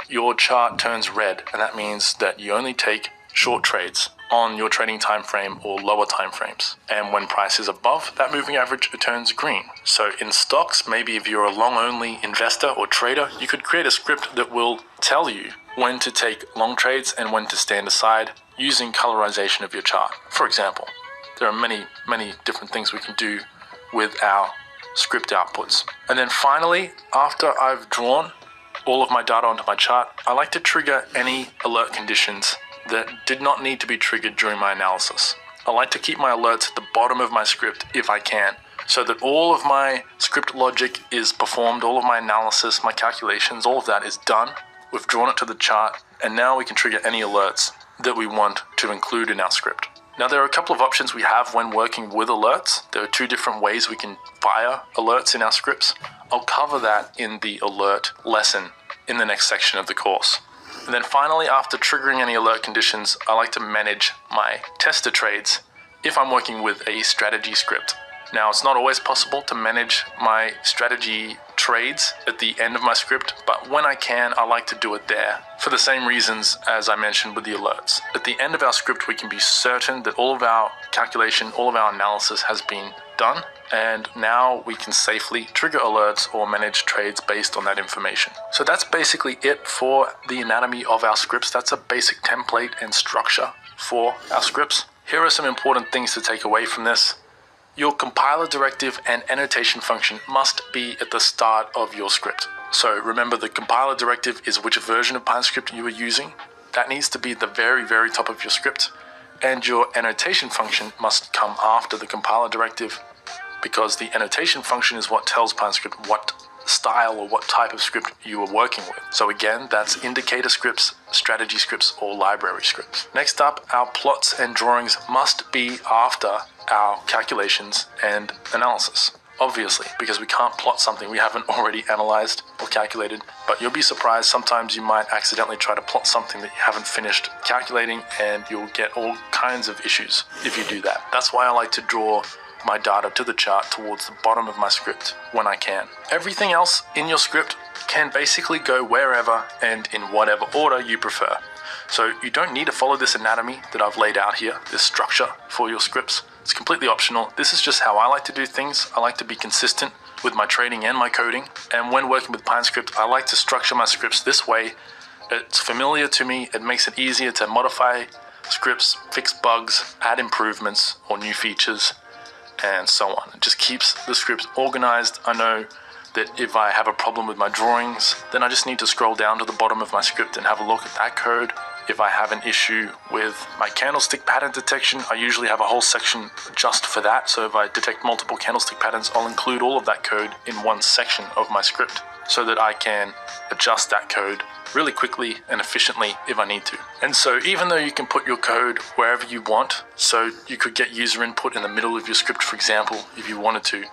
your chart turns red, and that means that you only take short trades on your trading time frame or lower time frames. And when price is above that moving average, it turns green. So in stocks, maybe if you're a long-only investor or trader, you could create a script that will tell you when to take long trades and when to stand aside using colorization of your chart. For example, there are many, many different things we can do with our script outputs. And then finally, after I've drawn all of my data onto my chart, I like to trigger any alert conditions that did not need to be triggered during my analysis. I like to keep my alerts at the bottom of my script if I can, so that all of my script logic is performed, all of my analysis, my calculations, all of that is done. We've drawn it to the chart, and now we can trigger any alerts that we want to include in our script. Now there are a couple of options we have when working with alerts. There are two different ways we can fire alerts in our scripts. I'll cover that in the alert lesson in the next section of the course. And then finally, after triggering any alert conditions, I like to manage my tester trades if I'm working with a strategy script. Now, it's not always possible to manage my strategy trades at the end of my script, but when I can, I like to do it there for the same reasons as I mentioned with the alerts. At the end of our script, we can be certain that all of our calculation, all of our analysis has been done, and now we can safely trigger alerts or manage trades based on that information. So that's basically it for the anatomy of our scripts. That's a basic template and structure for our scripts. Here are some important things to take away from this. Your compiler directive and annotation function must be at the start of your script. So remember, the compiler directive is which version of PineScript you are using. That needs to be at the very, very top of your script. And your annotation function must come after the compiler directive, because the annotation function is what tells PineScript what style or what type of script you are working with. So again, that's indicator scripts, strategy scripts, or library scripts. Next up, our plots and drawings must be after our calculations and analysis. Obviously, because we can't plot something we haven't already analyzed or calculated, but you'll be surprised, sometimes you might accidentally try to plot something that you haven't finished calculating, and you'll get all kinds of issues if you do that. That's why I like to draw my data to the chart towards the bottom of my script when I can. Everything else in your script can basically go wherever and in whatever order you prefer. So you don't need to follow this anatomy that I've laid out here, this structure for your scripts. It's completely optional. This is just how I like to do things. I like to be consistent with my trading and my coding. And when working with PineScript, I like to structure my scripts this way. It's familiar to me. It makes it easier to modify scripts, fix bugs, add improvements or new features, and so on. It just keeps the script organized. I know that if I have a problem with my drawings, then I just need to scroll down to the bottom of my script and have a look at that code. If I have an issue with my candlestick pattern detection, I usually have a whole section just for that. So if I detect multiple candlestick patterns, I'll include all of that code in one section of my script so that I can adjust that code really quickly and efficiently if I need to. And so even though you can put your code wherever you want, so you could get user input in the middle of your script, for example, if you wanted to,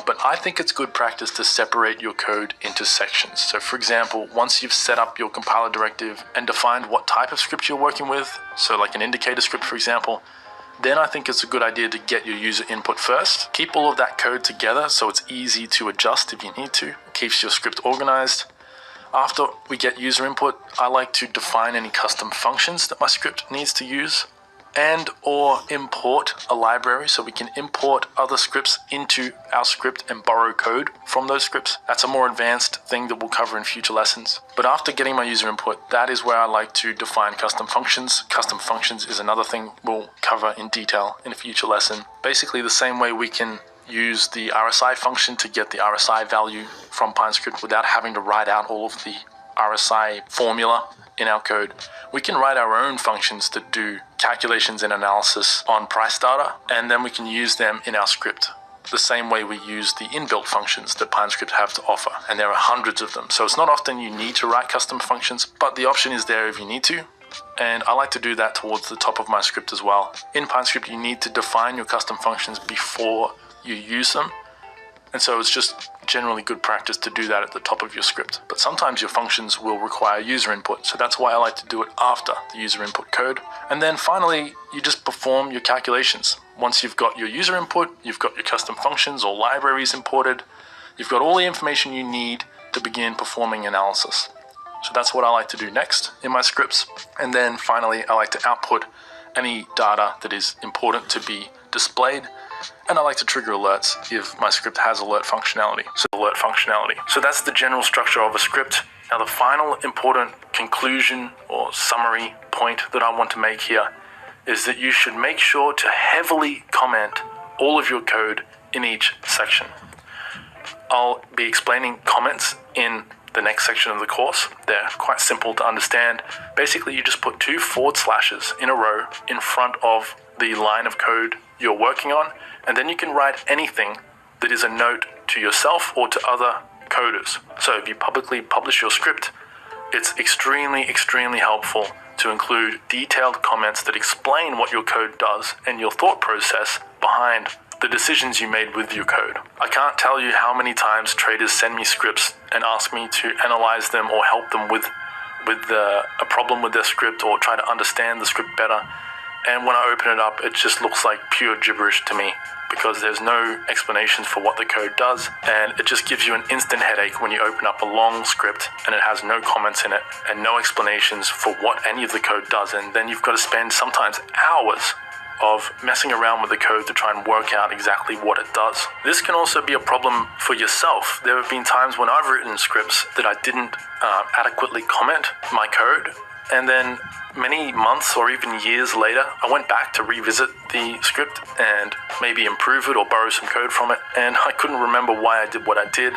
but I think it's good practice to separate your code into sections. So for example, once you've set up your compiler directive and defined what type of script you're working with, so like an indicator script, for example, then I think it's a good idea to get your user input first. Keep all of that code together so it's easy to adjust if you need to. It keeps your script organized. After we get user input, I like to define any custom functions that my script needs to use, and or import a library so we can import other scripts into our script and borrow code from those scripts. That's a more advanced thing that we'll cover in future lessons. But after getting my user input, that is where I like to define custom functions. Custom functions is another thing we'll cover in detail in a future lesson. Basically the same way we can use the RSI function to get the RSI value from PineScript without having to write out all of the RSI formula in our code. We can write our own functions to do calculations and analysis on price data, and then we can use them in our script the same way we use the inbuilt functions that PineScript have to offer, and there are hundreds of them. So it's not often you need to write custom functions, but the option is there if you need to. And I like to do that towards the top of my script as well. In PineScript, you need to define your custom functions before you use them. And so it's just generally good practice to do that at the top of your script. But sometimes your functions will require user input. So that's why I like to do it after the user input code. And then finally, you just perform your calculations. Once you've got your user input, you've got your custom functions or libraries imported, you've got all the information you need to begin performing analysis. So that's what I like to do next in my scripts. And then finally, I like to output any data that is important to be displayed. And I like to trigger alerts if my script has alert functionality. So that's the general structure of a script. Now the final important conclusion or summary point that I want to make here is that you should make sure to heavily comment all of your code in each section. I'll be explaining comments in the next section of the course. They're quite simple to understand. Basically, you just put 2 forward slashes in a row in front of the line of code you're working on, and then you can write anything that is a note to yourself or to other coders. So if you publicly publish your script, it's extremely helpful to include detailed comments that explain what your code does and your thought process behind the decisions you made with your code. I can't tell you how many times traders send me scripts and ask me to analyze them or help them with a problem with their script or try to understand the script better. And when I open it up, it just looks like pure gibberish to me because there's no explanations for what the code does, and it just gives you an instant headache when you open up a long script and it has no comments in it and no explanations for what any of the code does, and then you've got to spend sometimes hours of messing around with the code to try and work out exactly what it does. This can also be a problem for yourself. There have been times when I've written scripts that I didn't adequately comment my code, and then many months or even years later, I went back to revisit the script and maybe improve it or borrow some code from it, and I couldn't remember why I did what I did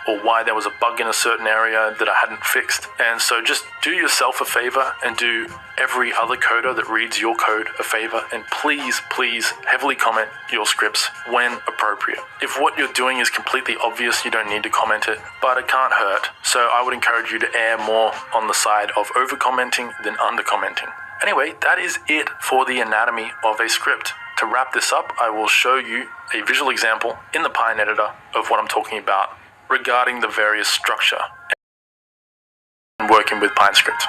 or why there was a bug in a certain area that I hadn't fixed. And so just do yourself a favor and do every other coder that reads your code a favor, and please heavily comment your scripts when appropriate. If what you're doing is completely obvious, you don't need to comment it, but it can't hurt. So I would encourage you to err more on the side of over commenting than under commenting. Anyway, that is it for the anatomy of a script. To wrap this up, I will show you a visual example in the Pine editor of what I'm talking about regarding the various structure and working with PineScript.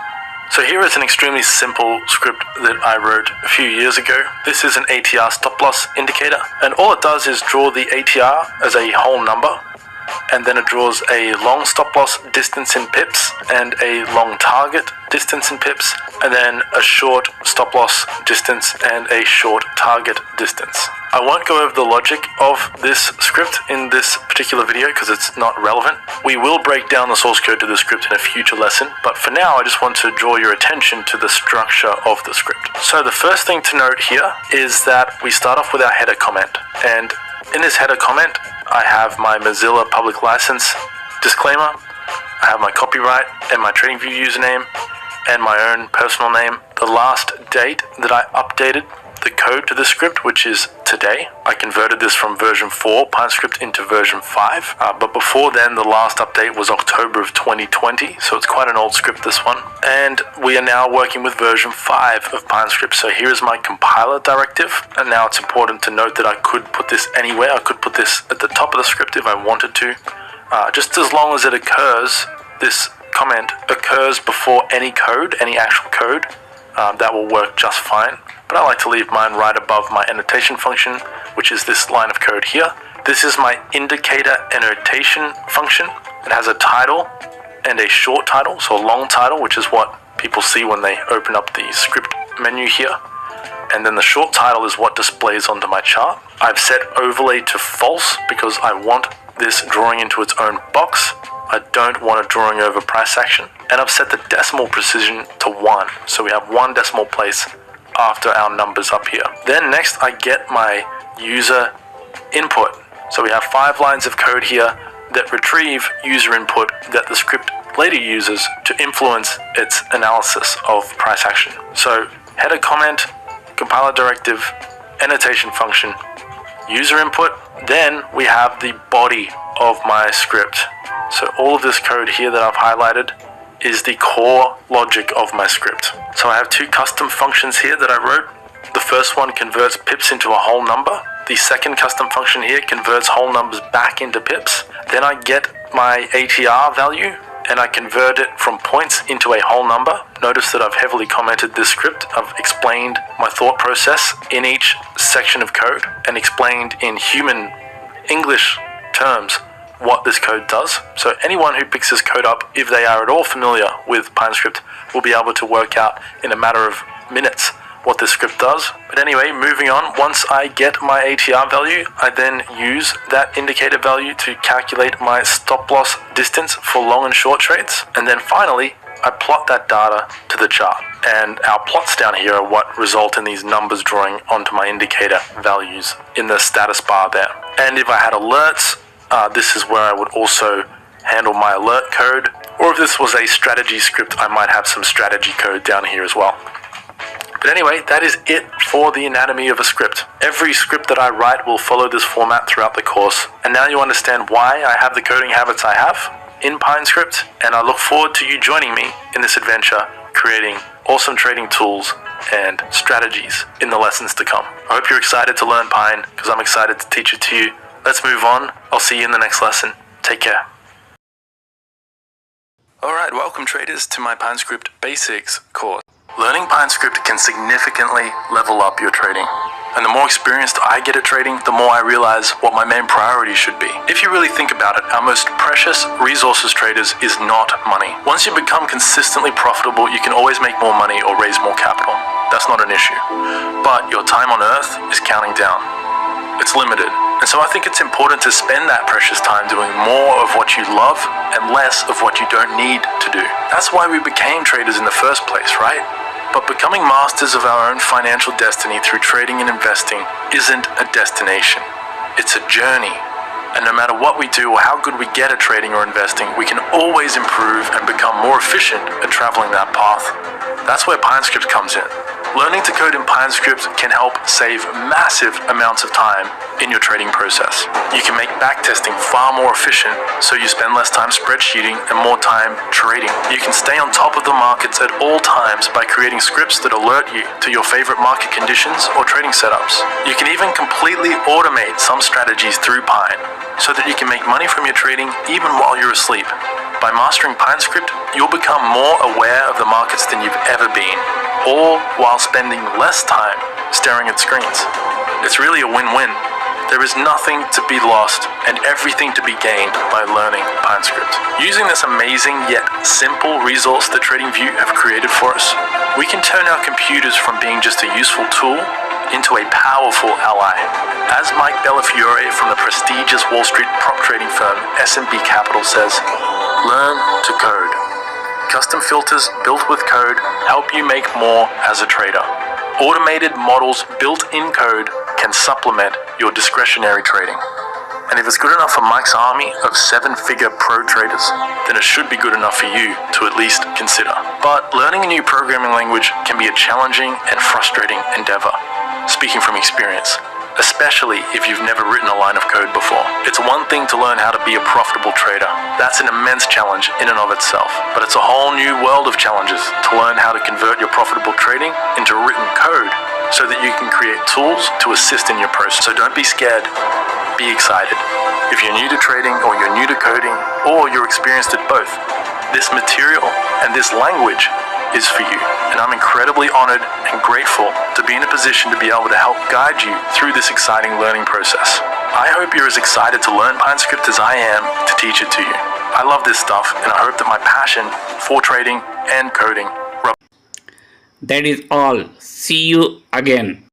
So here is an extremely simple script that I wrote a few years ago. This is an ATR stop loss indicator, and all it does is draw the ATR as a whole number and then it draws a long stop loss distance in pips and a long target distance in pips, and then a short stop loss distance and a short target distance. I won't go over the logic of this script in this particular video because it's not relevant. We will break down the source code to the script in a future lesson, but for now I just want to draw your attention to the structure of the script. So the first thing to note here is that we start off with our header comment, and in this header comment I have my Mozilla public license disclaimer, I have my copyright and my TradingView username and my own personal name, the last date that I updated the code to the script, which is today. I converted this from version 4 PineScript into version 5, but before then the last update was October of 2020, so it's quite an old script, this one. And we are now working with version 5 of PineScript. So here is my compiler directive, and now it's important to note that I could put this anywhere. I could put this at the top of the script if I wanted to, just as long as it occurs, this comment occurs before any code, any actual code, that will work just fine. But I like to leave mine right above my annotation function, which is this line of code here. This is my indicator annotation function. It has a title and a short title, so a long title, which is what people see when they open up the script menu here. And then the short title is what displays onto my chart. I've set overlay to false because I want this drawing into its own box. I don't want it drawing over price action. And I've set the decimal precision to 1. So we have 1 decimal place after our numbers up here. Then next I get my user input. So we have 5 lines of code here that retrieve user input that the script later uses to influence its analysis of price action. So header comment, compiler directive, annotation function, user input. Then we have the body of my script. So all of this code here that I've highlighted is the core logic of my script. So I have 2 custom functions here that I wrote. The first one converts pips into a whole number. The second custom function here converts whole numbers back into pips. Then I get my ATR value and I convert it from points into a whole number. Notice that I've heavily commented this script. I've explained my thought process in each section of code and explained in human English terms what this code does. So anyone who picks this code up, if they are at all familiar with PineScript, will be able to work out in a matter of minutes what this script does. But anyway, moving on, once I get my ATR value, I then use that indicator value to calculate my stop loss distance for long and short trades. And then finally, I plot that data to the chart. And our plots down here are what result in these numbers drawing onto my indicator values in the status bar there. And if I had alerts, this is where I would also handle my alert code. Or if this was a strategy script, I might have some strategy code down here as well. But anyway, that is it for the anatomy of a script. Every script that I write will follow this format throughout the course. And now you understand why I have the coding habits I have in PineScript, and I look forward to you joining me in this adventure, creating awesome trading tools and strategies in the lessons to come. I hope you're excited to learn Pine, because I'm excited to teach it to you. Let's move on. I'll see you in the next lesson. Take care. Alright, welcome traders to my PineScript Basics course. Learning PineScript can significantly level up your trading. And the more experienced I get at trading, the more I realize what my main priority should be. If you really think about it, our most precious resource as traders is not money. Once you become consistently profitable, you can always make more money or raise more capital. That's not an issue. But your time on earth is counting down. It's limited. And so I think it's important to spend that precious time doing more of what you love and less of what you don't need to do. That's why we became traders in the first place, right? But becoming masters of our own financial destiny through trading and investing isn't a destination. It's a journey. And no matter what we do or how good we get at trading or investing, we can always improve and become more efficient at traveling that path. That's where PineScript comes in. Learning to code in PineScript can help save massive amounts of time in your trading process. You can make backtesting far more efficient, so you spend less time spreadsheeting and more time trading. You can stay on top of the markets at all times by creating scripts that alert you to your favorite market conditions or trading setups. You can even completely automate some strategies through Pine, so that you can make money from your trading even while you're asleep. By mastering PineScript, you'll become more aware of the markets than you've ever been, all while spending less time staring at screens. It's really a win-win. There is nothing to be lost and everything to be gained by learning PineScript. Using this amazing yet simple resource that TradingView have created for us, we can turn our computers from being just a useful tool into a powerful ally. As Mike Bellafiore from the prestigious Wall Street prop trading firm S&P Capital says, learn to code. Custom filters built with code help you make more as a trader. Automated models built in code can supplement your discretionary trading. And if it's good enough for Mike's army of 7-figure pro traders, then it should be good enough for you to at least consider. But learning a new programming language can be a challenging and frustrating endeavor, speaking from experience, especially if you've never written a line of code before. It's one thing to learn how to be a profitable trader. That's an immense challenge in and of itself. But it's a whole new world of challenges to learn how to convert your profitable trading into written code so that you can create tools to assist in your process. So don't be scared, be excited. If you're new to trading or you're new to coding or you're experienced at both, this material and this language is for you. And I'm incredibly honored and grateful to be in a position to be able to help guide you through this exciting learning process. I hope you're as excited to learn PineScript as I am to teach it to you. I love this stuff and I hope that my passion for trading and coding That is all. See you again.